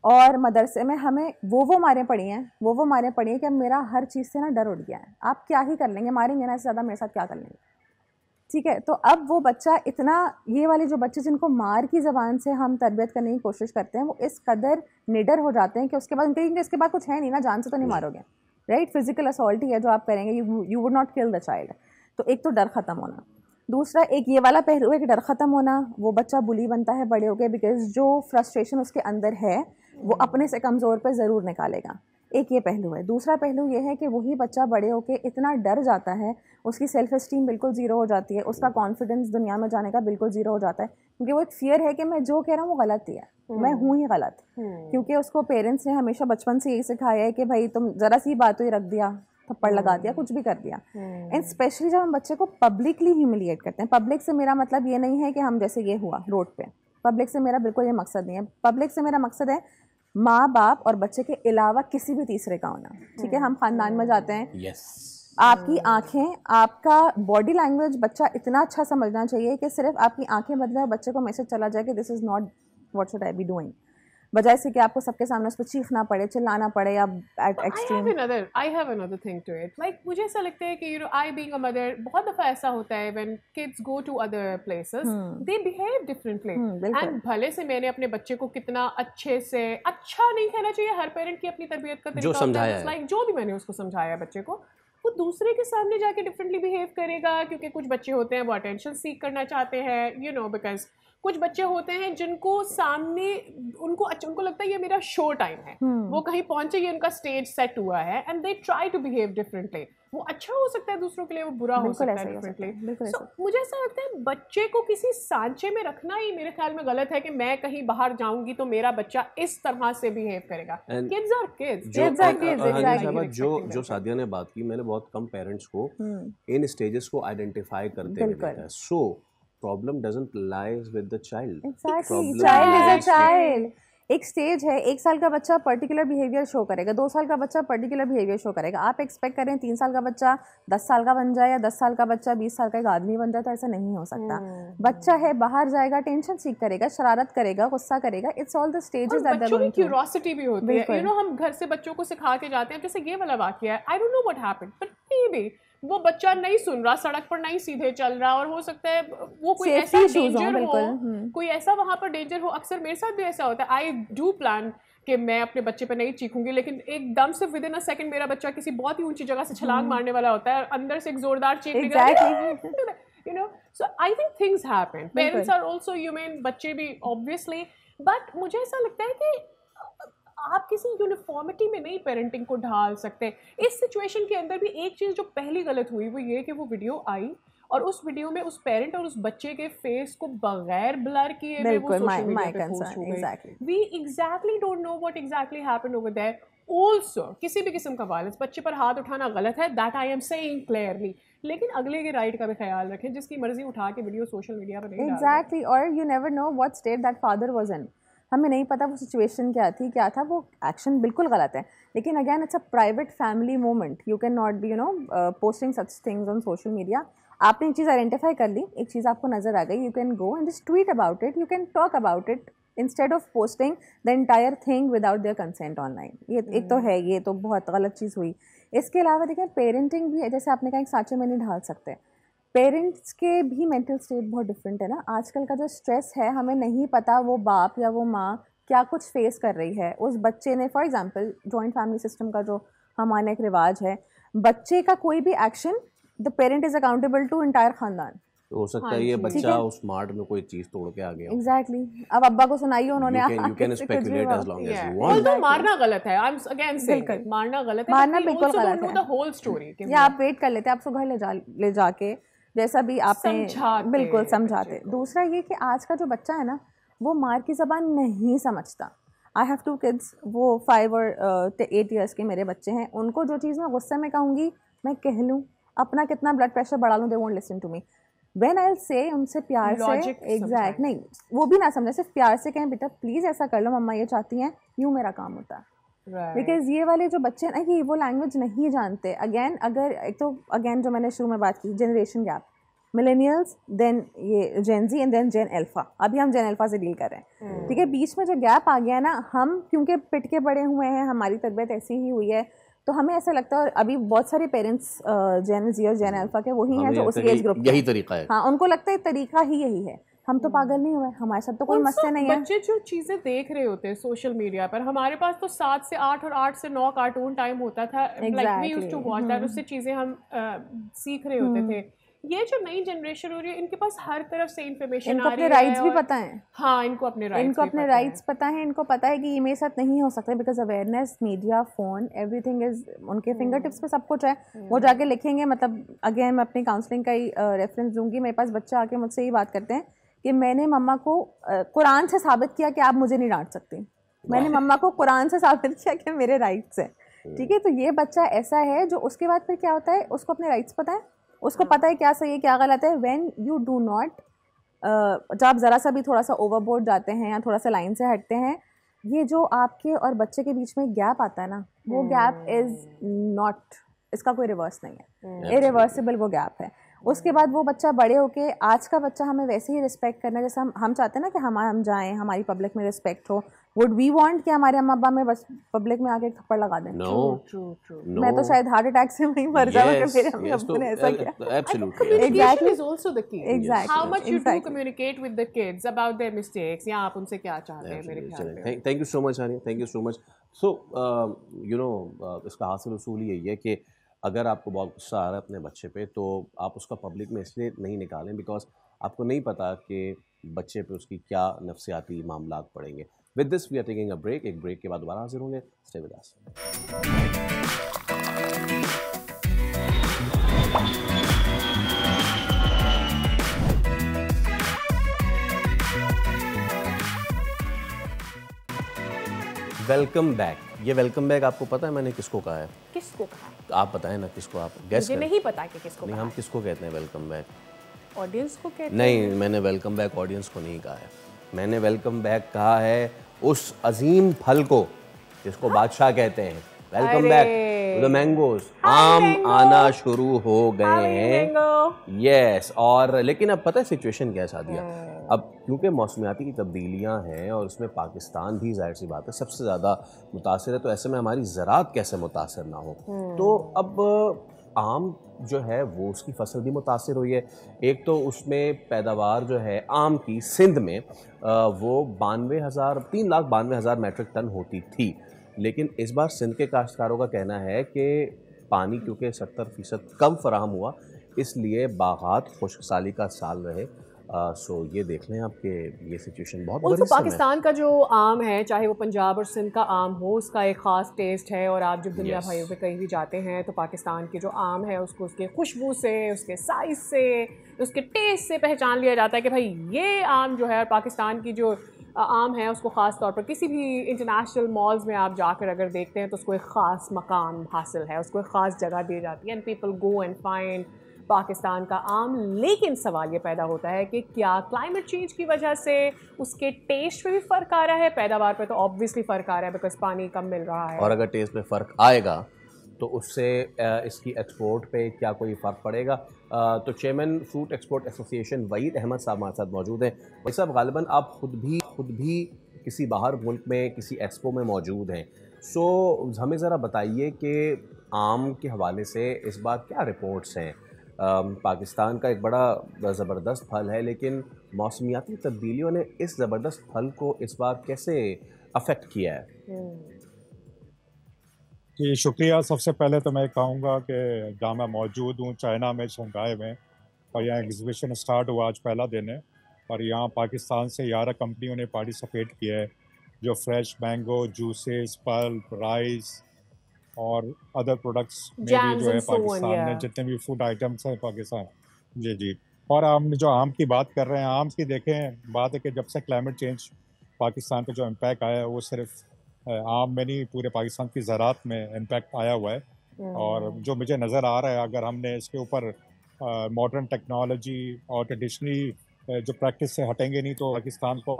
और मदरसे में हमें वो मारें पड़ी हैं, वो मारें पड़ी हैं कि अब मेरा हर चीज़ से ना डर उठ गया है, आप क्या ही कर लेंगे, मारेंगे ना, इससे ज़्यादा मेरे साथ क्या कर लेंगे, ठीक है। तो अब वो बच्चा इतना, ये वाले जो बच्चे जिनको मार की ज़बान से हम तरबियत करने की कोशिश करते हैं, वो इस कदर निडर हो जाते हैं कि उसके बाद उनके इसके बाद कुछ है नहीं ना, जान से तो नहीं मारोगे, राइट, फिजिकल असॉल्ट ही है जो आप करेंगे, you would not kill the child. तो एक तो डर ख़त्म होना, दूसरा एक ये वाला पहलू है कि डर ख़त्म होना, वो बच्चा बुली बनता है बड़े हो गए, बिकॉज जो फ्रस्ट्रेशन उसके अंदर है वो अपने से कमज़ोर पर ज़रूर निकालेगा, एक ये पहलू है। दूसरा पहलू ये है कि वही बच्चा बड़े होकर इतना डर जाता है, उसकी सेल्फ एस्टीम बिल्कुल ज़ीरो हो जाती है, उसका कॉन्फिडेंस दुनिया में जाने का बिल्कुल ज़ीरो हो जाता है, क्योंकि वो एक फियर है कि मैं जो कह रहा हूँ वो गलत ही है, मैं हूँ ही गलत, क्योंकि उसको पेरेंट्स ने हमेशा बचपन से यही सिखाया है कि भाई तुम ज़रा सी बात तो ही रख दिया, थप्पड़ लगा दिया, कुछ भी कर दिया। एंड स्पेशली जब हम बच्चे को पब्लिकली ह्यूमिलिएट करते हैं, पब्लिक से मेरा मतलब ये नहीं है कि हम जैसे ये हुआ रोड पे, पब्लिक से मेरा बिल्कुल ये मकसद नहीं है, पब्लिक से मेरा मकसद है माँ बाप और बच्चे के अलावा किसी भी तीसरे का होना, ठीक है। हम खानदान में जाते हैं, आपकी आंखें, आपका बॉडी लैंग्वेज बच्चा इतना अच्छा समझना चाहिए कि सिर्फ आपकी आंखें बदले और बच्चे को मैसेज चला जाए कि this is not what should I be doing, बजाय से कि आपको सबके सामने उस पर चीखना पड़े, चिल्लाना पड़े या extreme. I have another thing to it. Like मुझे ऐसा लगता है कि I being a mother, बहुत दफ़ा ऐसा होता है when kids go to other places, they behave differently. And भले से मैंने अपने बच्चे को कितना अच्छे से, अच्छा नहीं कहना चाहिए, हर पेरेंट की अपनी तरबियत का तरीका होता है, like जो भी मैंने उसको समझाया बच्चे को, वो दूसरे के सामने जाके डिफरेंटली बिहेव करेगा, क्योंकि कुछ बच्चे होते हैं वो अटेंशन सीख करना चाहते हैं, बिकॉज कुछ बच्चे होते हैं जिनको सामने उनको लगता है ये मेरा शो टाइम है, वो कहीं पहुंचे, ये उनका स्टेज सेट हुआ है, and they try to behave differently. वो अच्छा हो सकता है दूसरों के लिए, वो बुरा हो सकता है डिफरेंटली। सो मुझे ऐसा लगता है बच्चे को किसी सांचे में रखना ही मेरे ख्याल में गलत है कि मैं कहीं बाहर जाऊंगी तो मेरा बच्चा इस तरह से बिहेव करेगा। Kids are kids. जो सादिया ने बात की, मैंने बहुत कम पेरेंट्स को इन स्टेजेस को आइडेंटिफाई करते हुए देखा है। सो problem doesn't lies with the child. Exactly. Child is a child. एक स्टेज है, 1 साल का बच्चा पर्टिकुलर बिहेवियर शो करेगा, 2 साल का बच्चा पर्टिकुलर बिहेवियर शो करेगा। आप एक्सपेक्ट करें 3 साल का बच्चा 10 साल का बन जाए या 10 साल का बच्चा 20 साल का एक आदमी बन जाए, तो ऐसा नहीं हो सकता। बच्चा है, बाहर जाएगा, टेंशन सीख करेगा, शरारत करेगा, गुस्सा करेगा, it's all the stages that बच्चों की क्यूरियोसिटी भी होती है। हम घर से बच्चों को सिखा के जाते हैं, जैसे ये वाला वाकया है, I don't know what happened, but may be वो बच्चा नहीं सुन रहा, सड़क पर नहीं सीधे चल रहा, और हो सकता है वो कोई ऐसा डेंजर हो, कोई ऐसा वहाँ पर डेंजर हो। अक्सर मेरे साथ भी ऐसा होता है, आई डू प्लान कि मैं अपने बच्चे पे नहीं चीखूंगी, लेकिन एकदम से विद इन अ सेकंड मेरा बच्चा किसी बहुत ही ऊंची जगह से छलांग मारने वाला होता है, अंदर से एक जोरदार चीख निकलती, so I think things happen, parents are also human, बच्चे भी ऑब्वियसली, बट मुझे ऐसा लगता है कि आप किसी यूनिफॉर्मिटी में नहीं पेरेंटिंग को ढाल सकते। इस सिचुएशन के अंदर भी एक चीज़ जो पहली गलत हुई वो ये कि वो वीडियो आई और उस वीडियो में उस पेरेंट और उस बच्चे के फेस को बगैर ब्लर किए हुए वो सोशल मीडिया पे पोस्ट हो गई। We exactly don't know what exactly happened over there. Also किसी भी किस्म का वायलेंस, बच्चे पर हाथ उठाना गलत है, that I am saying clearly, लेकिन अगले के राइट का भी ख्याल रखें, जिसकी मर्जी उठा के वीडियो सोशल मीडिया पर नहीं डालें। एग्जैक्टली, और you never know what state that father was in, हमें नहीं पता वो सिचुएशन क्या था, वो एक्शन बिल्कुल गलत है, लेकिन again it's a private family moment, you can not be posting such things on social media. आपने एक चीज़ आइडेंटिफाई कर ली, एक चीज़ आपको नज़र आ गई, you can go and just tweet about it, you can talk about it instead of posting the entire thing without their consent online. ये एक तो है, ये तो बहुत गलत चीज़ हुई। इसके अलावा देखिए पेरेंटिंग भी है, जैसे आपने कहा एक सांचे में नहीं ढाल सकते, पेरेंट्स के भी मेंटल स्टेट बहुत डिफरेंट है ना। आजकल का जो स्ट्रेस है, हमें नहीं पता वो बाप या वो माँ क्या कुछ फेस कर रही है, उस बच्चे ने, for example joint family system का जो हमारे एक रिवाज है, बच्चे का कोई भी action the parent is accountable to entire खानदान। हो सकता है ये बच्चा उस मार्ट में कोई चीज तोड़ के आ गया। एग्जैक्टली, अब अब्बा को सुनाइए उन्होंने, you can speculate as long as you want। मारना गलत है, I'm again saying मारना गलत है, मारना बिल्कुल गलत है। the whole story या आप वेट कर लेते, आप उसको घर ले जाके जैसा भी आपने बिल्कुल समझाते। दूसरा ये कि आज का जो बच्चा है ना, वो मार की ज़बान नहीं समझता। आई हैव 2 किड्स, वो 5 और 8 ईयर्स के मेरे बच्चे हैं। उनको जो चीज़ मैं गुस्से में कहूँगी, मैं कह लूँ, अपना कितना ब्लड प्रेशर बढ़ा लूँ, they won't listen to me. When I say उनसे प्यार से, एग्जैक्ट नहीं, वो भी ना समझे, सिर्फ प्यार से कहें, बेटा प्लीज़ ऐसा कर लो, मम्मा ये चाहती हैं, यूँ मेरा काम होता है। बिकॉज ये वाले जो बच्चे ना, ये वो लैंग्वेज नहीं जानते। अगेन, अगर एक तो अगेन जो मैंने शुरू में बात की, जनरेशन गैप, मिलेनियल्स, देन ये जेन जी एंड देन जेन अल्फा। अभी हम जेन अल्फा से डील कर रहे हैं, ठीक है। बीच में जो गैप आ गया है ना, हम क्योंकि पिट के बड़े हुए हैं, हमारी तरबियत ऐसी ही हुई है, तो हमें ऐसा लगता है, और अभी बहुत सारे पेरेंट्स जेन जी और जेन अल्फा के वही हैं जो उसी एज ग्रुप के, यही तरीका है। हाँ, उनको लगता है तरीका ही यही है। हम तो पागल नहीं हुए, हमारे साथ तो कोई मसले नहीं है। बच्चे जो चीजें देख रहे होते हैं सोशल मीडिया पर, हमारे पास तो 7 से 8 और 8 से 9 कार्टून टाइम होता था, like we used to watch that, उससे चीजें हम सीख रहे होते थे। ये जो नई जनरेशन हो रही है, इनके पास हर तरफ से इंफॉर्मेशन आ रही है, इनको अपने राइट्स भी पता है। हाँ, इनको अपने राइट्स पता है, इनको पता है कि ये मेरे साथ नहीं हो सकता, because awareness, media, phone, everything is उनके फिंगर टिप्स पे, सब कुछ है। वो जाके लिखेंगे, मतलब अगेन मैं अपनी काउंसलिंग का ही रेफरेंस दूंगी। मेरे पास बच्चा आके मुझसे ये बात करते हैं कि मैंने मम्मा को कुरान से साबित किया कि आप मुझे नहीं डांट सकती, मैंने मम्मा को कुरान से साबित किया कि मेरे राइट्स हैं, ठीक है। तो ये बच्चा ऐसा है जो उसके बाद फिर क्या होता है, उसको अपने राइट्स पता है, उसको पता है क्या सही है क्या गलत है। व्हेन यू डू नॉट, जब आप ज़रा सा भी थोड़ा सा ओवरबोर्ड जाते हैं या थोड़ा सा लाइन से हटते हैं, ये जो आपके और बच्चे के बीच में गैप आता है ना, वो गैप इज़ नॉट, इसका कोई रिवर्स नहीं है, इरिवर्सिबल वो गैप है। उसके बाद वो बच्चा बड़े होके, आज का बच्चा हमें वैसे ही रिस्पेक्ट करना है जैसे हम चाहते हैं ना कि हम जाएं, हमारी पब्लिक में रिस्पेक्ट हो। वुड वी वांट कि हमारे अम्मा अब्बा में बस पब्लिक में आके थप्पड़ लगा दें? No. मैं तो शायद हार्ट अटैक से वहीं मर जाऊं कि मेरे अम्मी अब्बू ने ऐसा किया। Absolutely. Communication is also the key. Exactly. How much you do communicate with the kids about their mistakes, या आप उनसे क्या चाहते हैं, मेरे ख्याल में। Thank you so much, Ania. Thank you so much. So, इसका हासिल उसूल यही है कि अगर आपको बहुत गुस्सा आ रहा है अपने बच्चे पे, तो आप उसका पब्लिक में इसलिए नहीं निकालें बिकॉज आपको नहीं पता कि बच्चे पे उसकी क्या नफ्सियाती मामलात पड़ेंगे। With this we are taking a break. एक ब्रेक के बाद दोबारा हाजिर होंगे। Stay with us. Welcome back. ये वेलकम बैक आपको पता है मैंने किसको कहा है? किसको कहा? आप बताएं ना किसको, आप गेस मुझे नहीं पता कि किसको नहीं, कहा हम किसको कहते हैं वेलकम बैक? ऑडियंस को कहते हैं? नहीं, मैंने वेलकम बैक ऑडियंस को नहीं कहा है। मैंने वेलकम बैक कहा है उस अजीम फल को जिसको बादशाह कहते हैं। Welcome back to the mangoes. आम आना शुरू हो गए हैं, यस। और लेकिन अब पता है सिचुएशन क्या है सादिया, अब क्योंकि मौसमियाती की तब्दीलियां हैं और उसमें पाकिस्तान भी जाहिर सी बात है सबसे ज़्यादा मुतासिर है, तो ऐसे में हमारी ज़राअत कैसे मुतासिर ना हो। तो अब आम जो है वो उसकी फसल भी मुतासिर हुई है। एक तो उसमें पैदावार जो है आम की सिंध में वो 3,92,000 मेट्रिक टन होती थी, लेकिन इस बार सिंध के काश्तकारों का कहना है कि पानी क्योंकि 70% कम फराहम हुआ, इसलिए बागात खुशकसाली का साल रहे। सो ये देख लें आपके ये सिचुएशन बहुत बड़ी। पाकिस्तान का जो आम है, चाहे वो पंजाब और सिंध का आम हो, उसका एक ख़ास टेस्ट है। और आप जब दुनिया भाइयों पे कहीं भी जाते हैं तो पाकिस्तान की जो आम है उसको उसके खुशबू से, उसके साइज़ से, उसके टेस्ट से पहचान लिया जाता है कि भाई ये आम जो है, पाकिस्तान की जो आम है उसको ख़ास तौर पर किसी भी इंटरनेशनल मॉल्स में आप जाकर अगर देखते हैं तो उसको एक ख़ास मकाम हासिल है, उसको एक ख़ास जगह दी जाती है, and people go and find Pakistan का आम। लेकिन सवाल ये पैदा होता है कि क्या क्लाइमेट चेंज की वजह से उसके टेस्ट पे भी फ़र्क आ रहा है? पैदावार पे तो ऑब्वियसली फ़र्क आ रहा है बिकॉज पानी कम मिल रहा है, और अगर टेस्ट में फ़र्क आएगा तो उससे इसकी एक्सपोर्ट पे क्या कोई फ़र्क पड़ेगा? तो chairman fruit export association Waheed Ahmed साहब हमारे साथ मौजूद हैं। वही साहब, गालिबन आप खुद भी किसी बाहर मुल्क में किसी एक्सपो में मौजूद हैं, सो हमें ज़रा बताइए कि आम के हवाले से इस बार क्या रिपोर्ट्स हैं? पाकिस्तान का एक बड़ा ज़बरदस्त फल है, लेकिन मौसमियाती तब्दीलियों ने इस ज़बरदस्त फल को इस बार कैसे अफेक्ट किया है? जी शुक्रिया। सबसे पहले तो मैं कहूँगा कि जहाँ मैं मौजूद हूँ चाइना में, शंघाई में, और यहाँ एग्जीबिशन स्टार्ट हुआ, आज पहला दिन है, और यहाँ पाकिस्तान से 11 कंपनियों ने पार्टिसिपेट किया है, जो fresh mango, juices, pulp, rice और अदर प्रोडक्ट्स में भी जो है पाकिस्तान में जितने भी फूड आइटम्स हैं पाकिस्तान। जी। और हम जो आम की बात कर रहे हैं, आम की देखें, बात है कि जब से क्लाइमेट चेंज पाकिस्तान पे जो इम्पैक्ट आया है वो सिर्फ आम में नहीं, पूरे पाकिस्तान की ज़राअत में इम्पैक्ट आया हुआ है। और जो मुझे नज़र आ रहा है, अगर हमने इसके ऊपर मॉडर्न टेक्नोलॉजी और ट्रेडिशनली जो प्रैक्टिस से हटेंगे नहीं तो पाकिस्तान को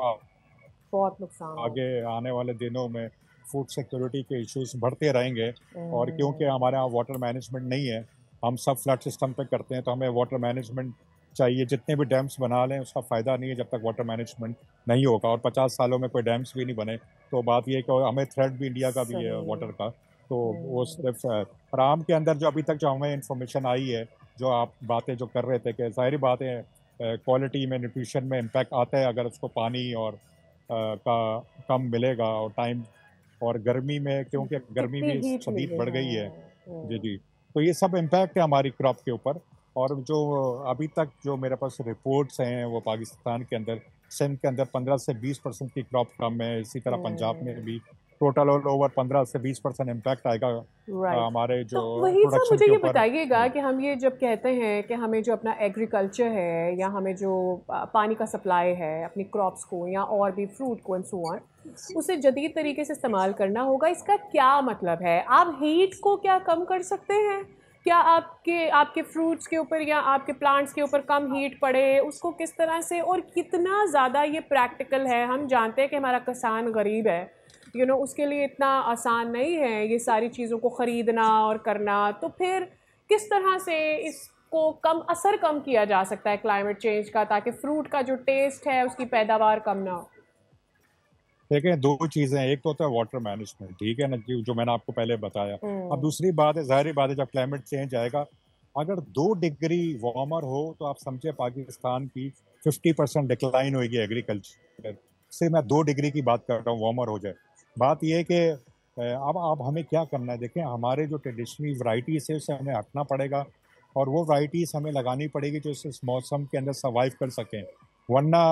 बहुत नुकसान आगे आने वाले दिनों में फूड सिक्योरिटी के इश्यूज बढ़ते रहेंगे। और क्योंकि हमारे यहाँ वाटर मैनेजमेंट नहीं है, हम सब फ्लड सिस्टम पे करते हैं, तो हमें वाटर मैनेजमेंट चाहिए। जितने भी डैम्स बना लें उसका फ़ायदा नहीं है जब तक वाटर मैनेजमेंट नहीं होगा, और 50 सालों में कोई डैम्स भी नहीं बने तो बात ये है कि हमें थ्रेट भी इंडिया का भी है वाटर का। तो वो सिर्फ आराम के अंदर जो अभी तक जो हमें इंफॉर्मेशन आई है, जो आप बातें जो कर रहे थे कि ज़ाहिर बात है क्वालिटी में, न्यूट्रिशन में इम्पैक्ट आता है अगर उसको पानी और का कम मिलेगा, और टाइम और गर्मी में, क्योंकि गर्मी भी शदीद बढ़ गई है। जी जी, तो ये सब इम्पैक्ट है हमारी क्रॉप के ऊपर। और जो अभी तक जो मेरे पास रिपोर्ट्स हैं वो पाकिस्तान के अंदर, सिंध के अंदर 15 से 20% की क्रॉप कम है, इसी तरह पंजाब में भी टोटल ऑल ओवर 15 से 20% इम्पैक्ट आएगा हमारे जो तो वही सब मुझे ये बताइएगा कि हम ये जब कहते हैं कि हमें जो अपना एग्रीकल्चर है या हमें जो पानी का सप्लाई है अपनी क्रॉप्स को या और भी फ्रूट को एंड सो ऑन, उसे जदीद तरीके से इस्तेमाल करना होगा, इसका क्या मतलब है? आप हीट को क्या कम कर सकते हैं? क्या आपके फ्रूट्स के ऊपर या आपके प्लांट्स के ऊपर कम हीट पड़े, उसको किस तरह से और कितना ज़्यादा ये प्रैक्टिकल है? हम जानते हैं कि हमारा किसान गरीब है, उसके लिए इतना आसान नहीं है ये सारी चीज़ों को ख़रीदना और करना। तो फिर किस तरह से इसको असर कम किया जा सकता है क्लाइमेट चेंज का, ताकि फ्रूट का जो टेस्ट है उसकी पैदावार कम ना हो? देखिए, दो चीज़ें हैं, एक तो होता है वाटर मैनेजमेंट, ठीक है ना, जो मैंने आपको पहले बताया। अब दूसरी बात है, ज़ाहिर बात है, जब क्लाइमेट चेंज आएगा, अगर 2 डिग्री वार्मर हो तो आप समझे पाकिस्तान की 50% डिक्लाइन होगी एग्रीकल्चर से। मैं 2 डिग्री की बात कर रहा हूँ, वार्मर हो जाए। बात यह है कि अब हमें क्या करना है, देखें हमारे जो ट्रेडिशनल वैरायटीज़ है उससे हमें हटना पड़ेगा, और वो वैरायटीज़ हमें लगानी पड़ेगी जो इस मौसम के अंदर सर्वाइव कर सकें। वरना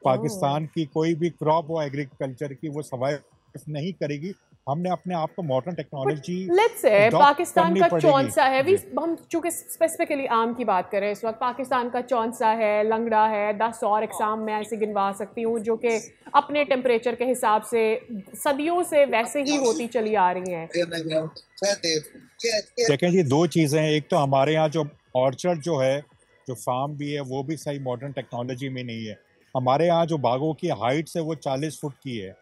पाकिस्तान की कोई भी क्रॉप हो एग्रीकल्चर की, वो सर्वाइव नहीं करेगी। हमने अपने आप को modern technology let's say Pakistan का चौंसा है, हम चूंकि स्पेसिफिकली आम की बात करें इस वक्त, पाकिस्तान का चौंसा है, लंगड़ा है, 10 और एग्जाम मैं ऐसे गिनवा सकती हूँ जो कि अपने टेम्परेचर के हिसाब से सदियों से वैसे ही होती चली आ रही हैं। देखें जी, 2 चीज़ें हैं, एक तो हमारे यहाँ जो ऑर्चर्ड जो है, जो फार्म भी है, वो भी सही मॉडर्न टेक्नोलॉजी में नहीं है। हमारे यहाँ जो बागों की हाइट है वो 40 फुट की है,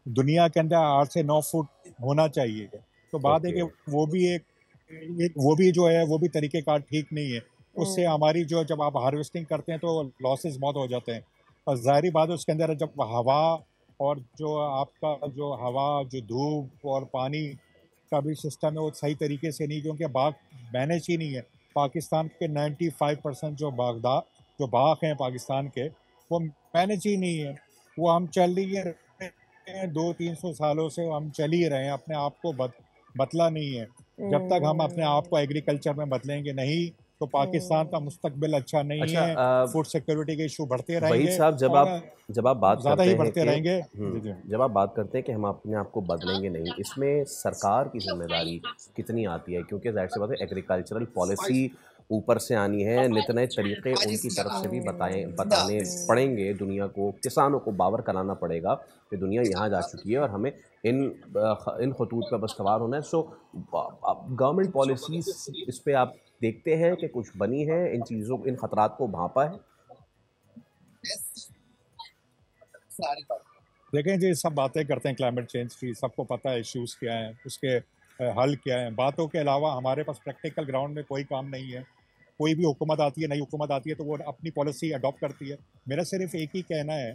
दुनिया के अंदर 8 से 9 फुट होना चाहिए। तो बात है कि वो भी जो है वो भी तरीक़ेकार ठीक नहीं है। उससे हमारी जो, जब आप हार्वेस्टिंग करते हैं तो लॉसेस बहुत हो जाते हैं, और ज़ाहिर बात है उसके अंदर जब हवा और जो आपका जो हवा, जो धूप और पानी का भी सिस्टम है वो सही तरीके से नहीं, क्योंकि बाग मैनेज ही नहीं है। पाकिस्तान के 95% जो बाग हैं पाकिस्तान के, वो मैनेज ही नहीं है। वो हम चल ही रहे हैं 200-300 सालों से, हम चल ही रहे हैं, अपने आप को बदला नहीं है। जब तक हम अपने आप को एग्रीकल्चर में बदलेंगे नहीं तो पाकिस्तान का मुस्तकबिल अच्छा नहीं है। फूड सिक्योरिटी के इशू बढ़ते रहेंगे। साहब, जब आप बात करते हैं बढ़ते रहेंगे, जब आप बात करते हैं कि हम अपने आप को बदलेंगे नहीं, इसमें सरकार की जिम्मेदारी कितनी आती है? क्योंकि जाहिर सी बात है एग्रीकल्चरल पॉलिसी ऊपर से आनी है, नित नए तरीके उनकी तरफ से भी बताने पड़ेंगे दुनिया को, किसानों को बावर कराना पड़ेगा कि दुनिया यहाँ जा चुकी है और हमें इन खतूत पर बस सवार होना है। सो गवर्नमेंट पॉलिसीज इस पे आप देखते हैं कि कुछ बनी है, इन चीज़ों, इन खतरात को भांपा है? देखें जी, सब बातें करते हैं क्लाइमेट चेंज की, सबको पता है इश्यूज़ क्या हैं, उसके हल क्या हैं। बातों के अलावा हमारे पास प्रैक्टिकल ग्राउंड में कोई काम नहीं है। कोई भी हुकूमत आती है, नई हुकूमत आती है तो वो अपनी पॉलिसी अडॉप्ट करती है। मेरा सिर्फ एक ही कहना है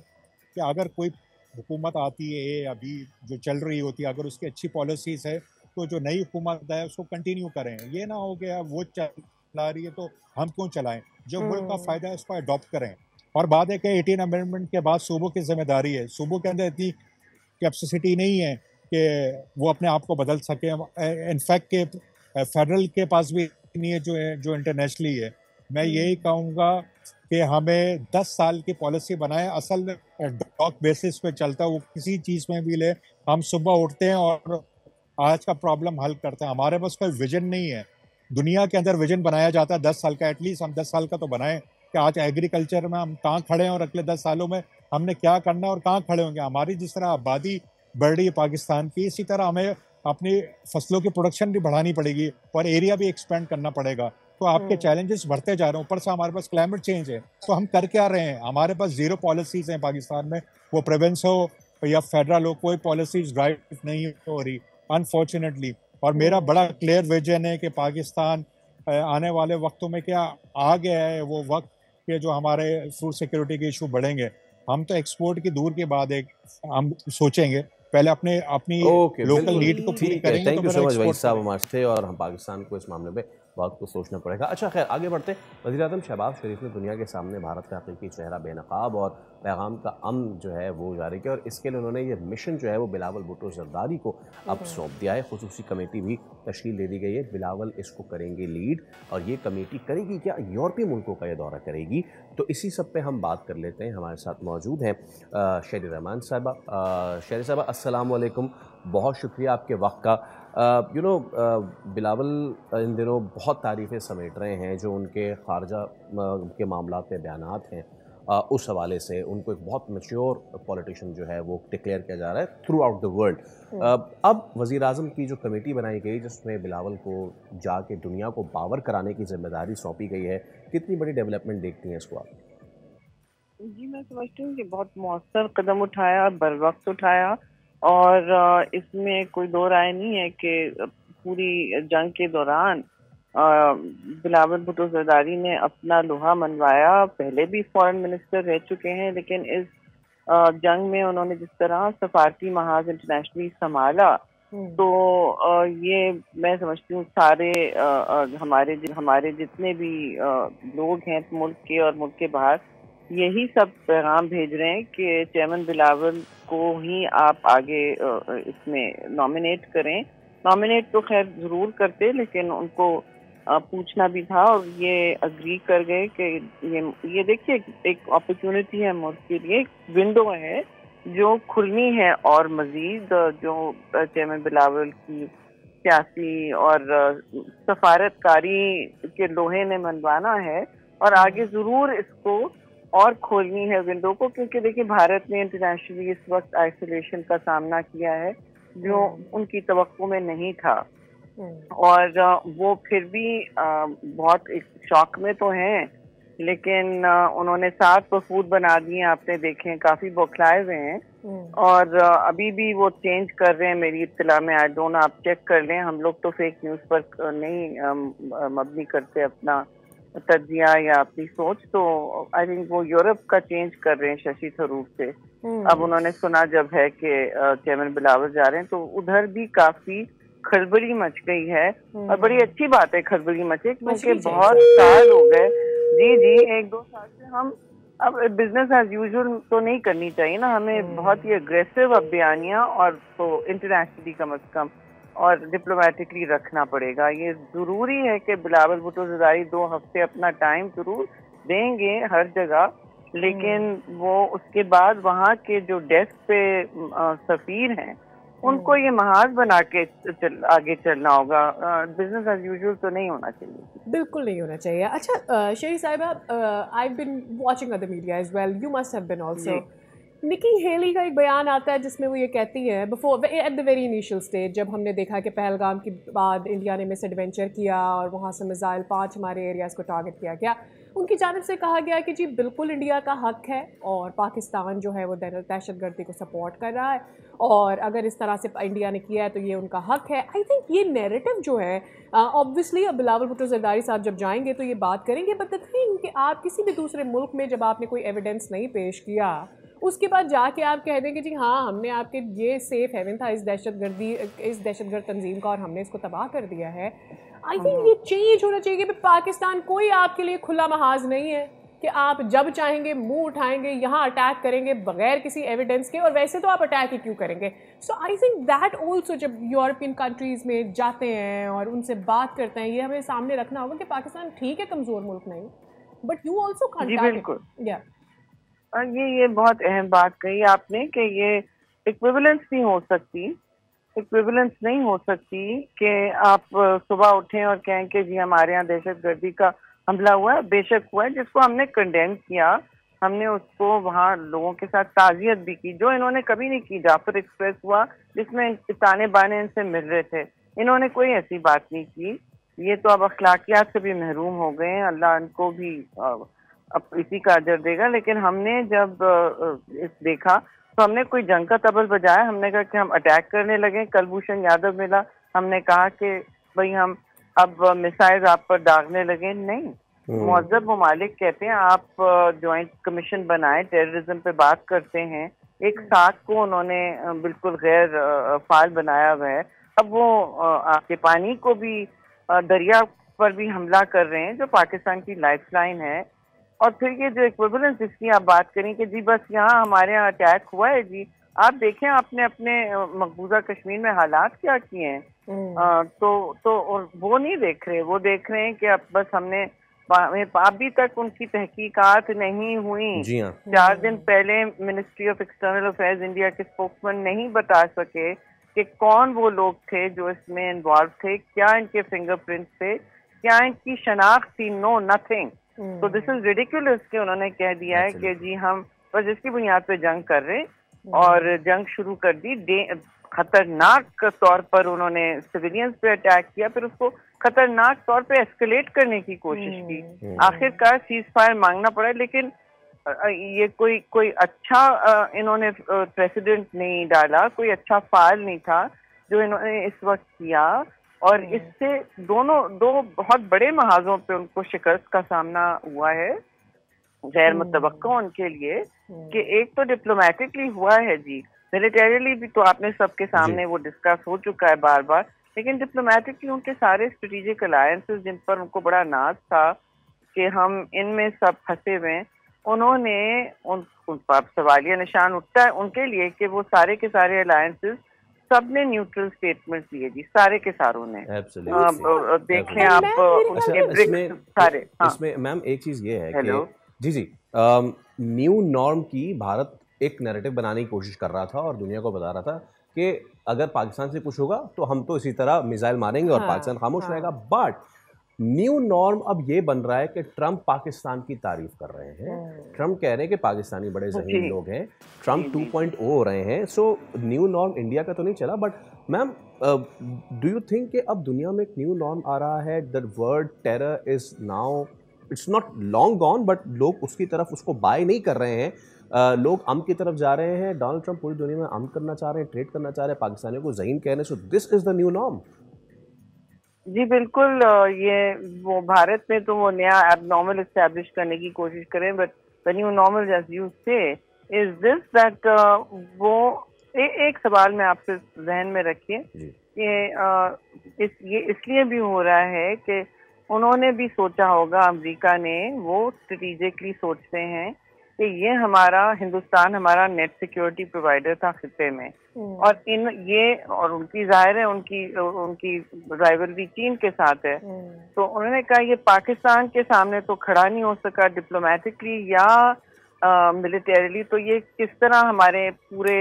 कि अगर कोई हुकूमत आती है अभी जो चल रही होती है, अगर उसकी अच्छी पॉलिसीज़ है तो जो नई हुकूमत है उसको कंटिन्यू करें। ये ना हो कि वो चला रही है तो हम क्यों चलाएं, जो मुल्क का फ़ायदा है उसको अडॉप्ट करें। और बात है कि 18 अमेंडमेंट के बाद सूबों की जिम्मेदारी है, सूबों के अंदर इतनी कैपेसिटी नहीं है कि वो अपने आप को बदल सके। इनफैक्ट के फेडरल के पास भी नहीं है जो इंटरनेशनली है। मैं यही कहूँगा कि हमें 10 साल की पॉलिसी बनाएं, असल डॉक बेसिस पे चलता है वो किसी चीज़ में भी ले। हम सुबह उठते हैं और आज का प्रॉब्लम हल करते हैं, हमारे पास कोई विजन नहीं है। दुनिया के अंदर विजन बनाया जाता है 10 साल का, एटलीस्ट हम 10 साल का तो बनाएं कि आज एग्रीकल्चर में हम कहाँ खड़े हैं और अगले 10 सालों में हमने क्या करना है और कहाँ खड़े होंगे। हमारी जिस तरह आबादी बढ़ रही है पाकिस्तान की, इसी तरह हमें अपनी फसलों की प्रोडक्शन भी बढ़ानी पड़ेगी और एरिया भी एक्सपेंड करना पड़ेगा। तो आपके चैलेंजेस बढ़ते जा रहे हैं, ऊपर से हमारे पास क्लाइमेट चेंज है। तो हम कर क्या रहे हैं? हमारे पास 0 पॉलिसीज़ हैं पाकिस्तान में, वो प्रोविंस हो या फेडरल हो, कोई पॉलिसीज ड्राइव नहीं हो रही अनफॉर्चुनेटली। और मेरा बड़ा क्लियर विजन है कि पाकिस्तान आने वाले वक्तों में क्या आ गया है वो वक्त कि जो हमारे फूड सिक्योरिटी के इशू बढ़ेंगे। हम तो एक्सपोर्ट की दूर के बाद एक हम सोचेंगे, पहले अपनी लोकल नीड को पूरी करेंगे। Thank you so much Waheed साहब हमारे थे, और हम पाकिस्तान को इस मामले में बहुत कुछ सोचना पड़ेगा। अच्छा खैर आगे बढ़ते। वज़ीर-ए-आज़म शहबाज शरीफ ने दुनिया के सामने भारत का हकीकी चेहरा बेनकाब और पैगाम का अमन जो है वो जारी किया, और इसके लिए उन्होंने ये मिशन जो है वो बिलावल भुट्टो ज़रदारी को अब सौंप दिया है। खुसूसी कमेटी भी तश्कील दे दी गई है, बिलावल इसको करेंगे लीड, और ये कमेटी करेगी क्या, यूरोपीय मुल्कों का ये दौरा करेगी। तो इसी सब पे हम बात कर लेते हैं। हमारे साथ मौजूद हैं शेरी रहमान साहबा। शेरी साहबा अस्सलाम वालेकुम, बहुत शुक्रिया आपके वक्त का। बिलावल इन दिनों बहुत तारीफ़ें समेट रहे हैं, जो उनके खारजा के मामलात में बयानात हैं, उस हवाले से उनको एक बहुत मैच्योर पॉलिटिशियन जो है वो डिक्लेयर किया जा रहा है थ्रू आउट द वर्ल्ड। अब वज़ीर आज़म की जो कमेटी बनाई गई जिसमें बिलावल को जाके दुनिया को बावर कराने की जिम्मेदारी सौंपी गई है, कितनी बड़ी डेवलपमेंट देखती हैं इसको आप? जी, मैं समझती हूँ कि बहुत मौसर कदम उठाया, बर वक्त उठाया, और इसमें कोई दो राय नहीं है कि पूरी जंग के दौरान बिलावल भुट्टो ज़रदारी ने अपना लोहा मनवाया। पहले भी फॉरेन मिनिस्टर रह चुके हैं, लेकिन इस जंग में उन्होंने जिस तरह सफारती महाज इंटरनेशनली संभाला, तो ये मैं समझती हूँ सारे हमारे जितने भी लोग हैं मुल्क के और मुल्क के बाहर, यही सब पैगाम भेज रहे हैं कि चेयरमैन बिलावल को ही आप आगे इसमें नॉमिनेट करें। नॉमिनेट तो खैर जरूर करते, लेकिन उनको पूछना भी था, और ये अग्री कर गए कि ये देखिए एक अपॉर्चुनिटी है मुल्क के लिए, एक विंडो है जो खुलनी है, और मजीद जो चेयरमैन बिलावल की सियासी और सफारतकारी के लोहे ने मनवाना है, और आगे जरूर इसको और खोलनी है विंडो को, क्योंकि देखिए भारत ने इंटरनेशनली इस वक्त आइसोलेशन का सामना किया है जो उनकी तवक्को में नहीं था, और वो फिर भी बहुत एक शौक में तो हैं, लेकिन उन्होंने 7 वफूद बना दिए, आपने देखे काफी बौखलाए हुए हैं, और अभी भी वो चेंज कर रहे हैं मेरी इत्तला में। आई डोंट, आप चेक कर लें, हम लोग तो फेक न्यूज पर नहीं मबनी करते अपना तज्जिया या अपनी सोच, तो आई थिंक वो यूरोप का चेंज कर रहे हैं शशि थरूर से। अब उन्होंने सुना जब है कि चेयरमैन बिलावल जा रहे हैं, तो उधर भी काफी खलबली मच गई है, और बड़ी अच्छी बात है खलबली मचे, क्योंकि बहुत साल हो गए। जी 1-2 साल से हम अब बिजनेस एज यूजुअल तो नहीं करनी चाहिए ना, हमें बहुत ही अग्रेसिव अब बयानियां और तो इंटरनेशनली कम अज कम और डिप्लोमेटिकली रखना पड़ेगा। ये जरूरी है कि बिलावल भुट्टो ज़रदारी 2 हफ्ते अपना टाइम जरूर देंगे हर जगह, लेकिन वो उसके बाद वहाँ के जो डेस्क पे सफीर हैं उनको ये महाज बना के आगे चलना होगा। बिजनेस एज यूजुअल तो नहीं होना चाहिए, बिल्कुल नहीं होना चाहिए। अच्छा शेरी साहिबा, I been watching other media as well, you must have been also. Nikki Haley का एक बयान आता है जिसमें वो ये कहती है, before at the very initial stage, जब हमने देखा कि पहलगाम के बाद इंडिया ने मिस एडवेंचर किया और वहाँ से मिसाइल 5 हमारे एरियाज़ को टारगेट किया गया, उनकी जानिब से कहा गया कि जी बिल्कुल इंडिया का हक है और पाकिस्तान जो है वो दहशतगर्दी को सपोर्ट कर रहा है, और अगर इस तरह से इंडिया ने किया है तो ये उनका हक है। आई थिंक ये नैरेटिव जो है, ऑब्वियसली अब बिलावल भुट्टो ज़रदारी साहब जब जाएंगे तो ये बात करेंगे, बट द थिंग कि आप किसी भी दूसरे मुल्क में जब आपने कोई एविडेंस नहीं पेश किया, उसके बाद जाके आप कह देंगे जी हाँ हमने आपके ये सेफ हेवन था इस दहशतगर्द तंजीम का और हमने इसको तबाह कर दिया है। आई थिंक ये चेंज होना चाहिए कि पाकिस्तान कोई आपके लिए खुला महाज नहीं है कि आप जब चाहेंगे मुंह उठाएंगे यहाँ अटैक करेंगे बगैर किसी एविडेंस के, और वैसे तो आप अटैक ही क्यों करेंगे। सो आई थिंक दैट ऑल्सो जब यूरोपियन कंट्रीज़ में जाते हैं और उनसे बात करते हैं, ये हमें सामने रखना होगा कि पाकिस्तान ठीक है कमज़ोर मुल्क नहीं, बट यू ऑल्सो ये बहुत अहम बात कही आपने कि ये इक्विवेलेंस नहीं हो सकती, इक्विवेलेंस नहीं हो सकती कि आप सुबह उठें और कहें कि जी हमारे यहाँ दहशतगर्दी का हमला हुआ है। बेशक हुआ है, जिसको हमने कंडेम किया, हमने उसको वहाँ लोगों के साथ ताज़ियत भी की, जो इन्होंने कभी नहीं की। जाफर एक्सप्रेस हुआ जिसमें ताने बाने इनसे मिल रहे थे, इन्होंने कोई ऐसी बात नहीं की। ये तो अब अखलाकियात से भी महरूम हो गए हैं, अल्लाह इनको भी अब इसी का अजर देगा। लेकिन हमने जब देखा तो हमने कोई जंग का तबल बजाया, हमने कहा कि हम अटैक करने लगे। कुलभूषण यादव मिला, हमने कहा कि भाई हम अब मिसाइल आप पर दागने लगे। नहीं, मुअज़्ज़ब ममालिक कहते हैं आप ज्वाइंट कमीशन बनाए, टेररिज्म पे बात करते हैं। एक साख को उन्होंने बिल्कुल गैर फाल बनाया हुआ है। अब वो आपके पानी को भी दरिया पर भी हमला कर रहे हैं जो पाकिस्तान की लाइफलाइन है। और फिर ये जो इक्विवेलेंस जिसकी आप बात करें कि जी बस यहाँ हमारे यहाँ अटैक हुआ है, जी आप देखें आपने अपने मकबूजा कश्मीर में हालात क्या किए हैं। तो वो नहीं देख रहे, वो देख रहे हैं कि अब बस हमने अभी तक उनकी तहकीकात नहीं हुई। जी हाँ। 4 दिन पहले ministry of external affairs India के स्पोक्समैन नहीं बता सके कि कौन वो लोग थे जो इसमें इन्वॉल्व थे, क्या इनके फिंगरप्रिंट्स थे, क्या इनकी शनाख्त थी। No nothing. तो दिस इज रिडिकुलस कि उन्होंने कह दिया है कि जी हम बस इसकी बुनियाद पे जंग कर रहे हैं और जंग शुरू कर दी। खतरनाक तौर पर उन्होंने सिविलियंस पे अटैक किया, फिर उसको खतरनाक तौर पे एस्केलेट करने की कोशिश की। आखिरकार सीज फायर मांगना पड़ा, लेकिन ये कोई अच्छा इन्होंने प्रेसिडेंट नहीं डाला, कोई अच्छा फाल नहीं था जो इन्होंने इस वक्त किया। और इससे दो बहुत बड़े महाजों पे उनको शिकस्त का सामना हुआ है, गैर मुतवक्का उनके लिए। कि एक तो डिप्लोमेटिकली हुआ है जी, मिलिटरीली भी तो आपने सबके सामने वो डिस्कस हो चुका है बार बार, लेकिन डिप्लोमेटिकली उनके सारे स्ट्रेटेजिक अलायंसेस जिन पर उनको बड़ा नाज था कि हम इनमें सब फंसे हुए हैं, उन्होंने उन पर सवालिया निशान उठता है उनके लिए कि वो सारे के सारे अलायंसेस सबने न्यूट्रल स्टेटमेंट दिए जी, सारे के सारों ने। देखें आप सारे। इसमें मैम एक चीज ये है कि जी न्यू नॉर्म की भारत एक नैरेटिव बनाने की कोशिश कर रहा था और दुनिया को बता रहा था कि अगर पाकिस्तान से कुछ होगा तो हम तो इसी तरह मिसाइल मारेंगे और पाकिस्तान खामोश रहेगा। बट न्यू नॉर्म अब ये बन रहा है कि ट्रंप पाकिस्तान की तारीफ कर रहे हैं। ट्रंप कह रहे हैं कि पाकिस्तानी बड़े ज़हीन लोग हैं, ट्रंप 2.0 हो रहे हैं। सो न्यू नॉर्म इंडिया का तो नहीं चला, but ma'am do you think कि अब दुनिया में एक न्यू नॉर्म आ रहा है? The word terror is now, it's not long gone, but लोग उसकी तरफ उसको बाय नहीं कर रहे हैं। लोग अम की तरफ जा रहे हैं। डोनाल्ड ट्रंप पूरी दुनिया में अम करना चाह रहे हैं, ट्रेड करना चाह रहे हैं, पाकिस्तानियों को ज़हीन कहने। So this is the new norm. जी बिल्कुल। ये वो भारत में तो वो नया एबनॉर्मल एस्टैब्लिश करने की कोशिश करें, but the new normal as you say is this that वो एक सवाल में आपसे जहन में रखिए कि ये इसलिए भी हो रहा है कि उन्होंने भी सोचा होगा, अमेरिका ने, वो स्ट्रेटेजिकली सोचते हैं कि ये हिंदुस्तान हमारा नेट सिक्योरिटी प्रोवाइडर था खित्ते में, और और उनकी जाहिर है उनकी राइवलरी चीन के साथ है। तो उन्होंने कहा ये पाकिस्तान के सामने तो खड़ा नहीं हो सका डिप्लोमेटिकली या मिलिटरीली, तो ये किस तरह हमारे पूरे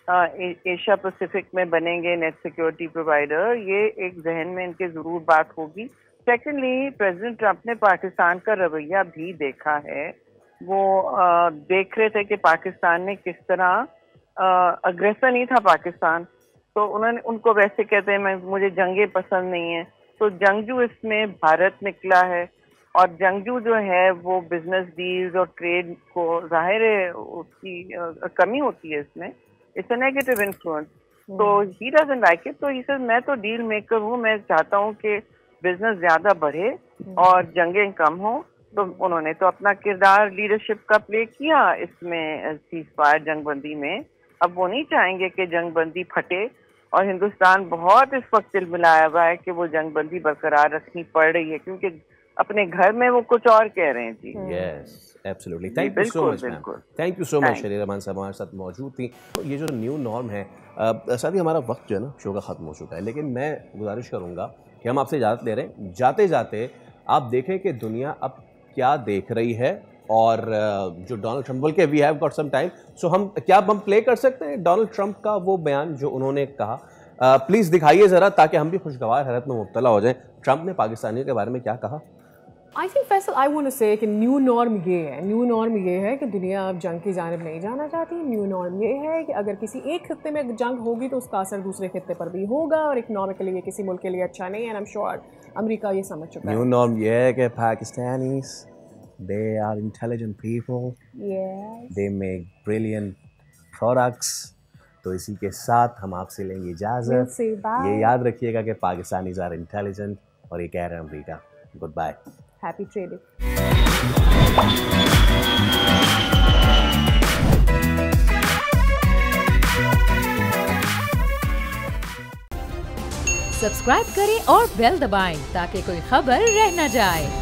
एशिया पैसिफिक में बनेंगे नेट सिक्योरिटी प्रोवाइडर, ये एक जहन में इनके जरूर बात होगी। सेकेंडली, प्रेसिडेंट ट्रंप ने पाकिस्तान का रवैया भी देखा है। वो देख रहे थे कि पाकिस्तान ने किस तरह अग्रेसर नहीं था पाकिस्तान, तो उनको वैसे कहते हैं मुझे जंगे पसंद नहीं है, तो जंगजू इसमें भारत निकला है। और जंगजू जो है वो बिजनेस डील्स और ट्रेड को, जाहिर है उसकी कमी होती है इसमें, इट्स अ नेगेटिव इन्फ्लुएंस। तो ही डजंट लाइक इट। तो ही सेड मैं तो डील मेकर हूँ, मैं चाहता हूँ कि बिजनेस ज्यादा बढ़े और जंगें कम हो। तो उन्होंने तो अपना किरदार लीडरशिप का प्ले किया इसमें सीज फायर जंगबंदी में। अब वो नहीं चाहेंगे कि जंगबंदी फटे, और हिंदुस्तान बहुत इस वक्त तिलमिलाया हुआ है कि वो जंगबंदी बरकरार रखनी पड़ रही है, क्योंकि अपने घर में वो कुछ और कह रहे हैं जी। Yes absolutely, thank you so much ma'am, thank you so much. Sharir Rahman साहब हमारे साथ मौजूद थी। तो ये जो न्यू नॉर्म है, साथ ही हमारा वक्त जो है ना शो का ख़त्म हो चुका है, लेकिन मैं गुजारिश करूँगा कि हम आपसे इजाज़त ले रहे हैं। जाते जाते आप देखें कि दुनिया अब क्या देख रही है, और जो डोनाल्ड ट्रंप बोल के we have got some time, so हम प्ले कर सकते हैं डोनाल्ड ट्रंप का वो बयान जो उन्होंने कहा। प्लीज़ दिखाइए ज़रा, ताकि हम भी खुशगवार हैरत में मुब्तला हो जाएं। ट्रंप ने पाकिस्तानियों के बारे में क्या कहा? I think Faisal, I want to say कि न्यू नॉर्म ये है कि दुनिया अब जंग की जानिब नहीं जाना चाहती। न्यू नॉर्म ये है कि अगर किसी एक खित्ते में जंग होगी तो उसका असर दूसरे खित्ते पर भी होगा, और इकोनॉमिकली ये किसी मुल्क के लिए अच्छा नहीं है। And I am sure America ये समझ चुका है। न्यू नॉर्म ये है कि Pakistanis, they are intelligent people, they make brilliant products। तो इसी के साथ हम आपसे लेंगे इजाज़त। ये याद रखिएगा कि पाकिस्तानीज़ आर इंटेलिजेंट, और ये कह रहे हैं America. Good bye, happy trading. Subscribe करें और बेल दबाएं ताकि कोई खबर रह न जाए।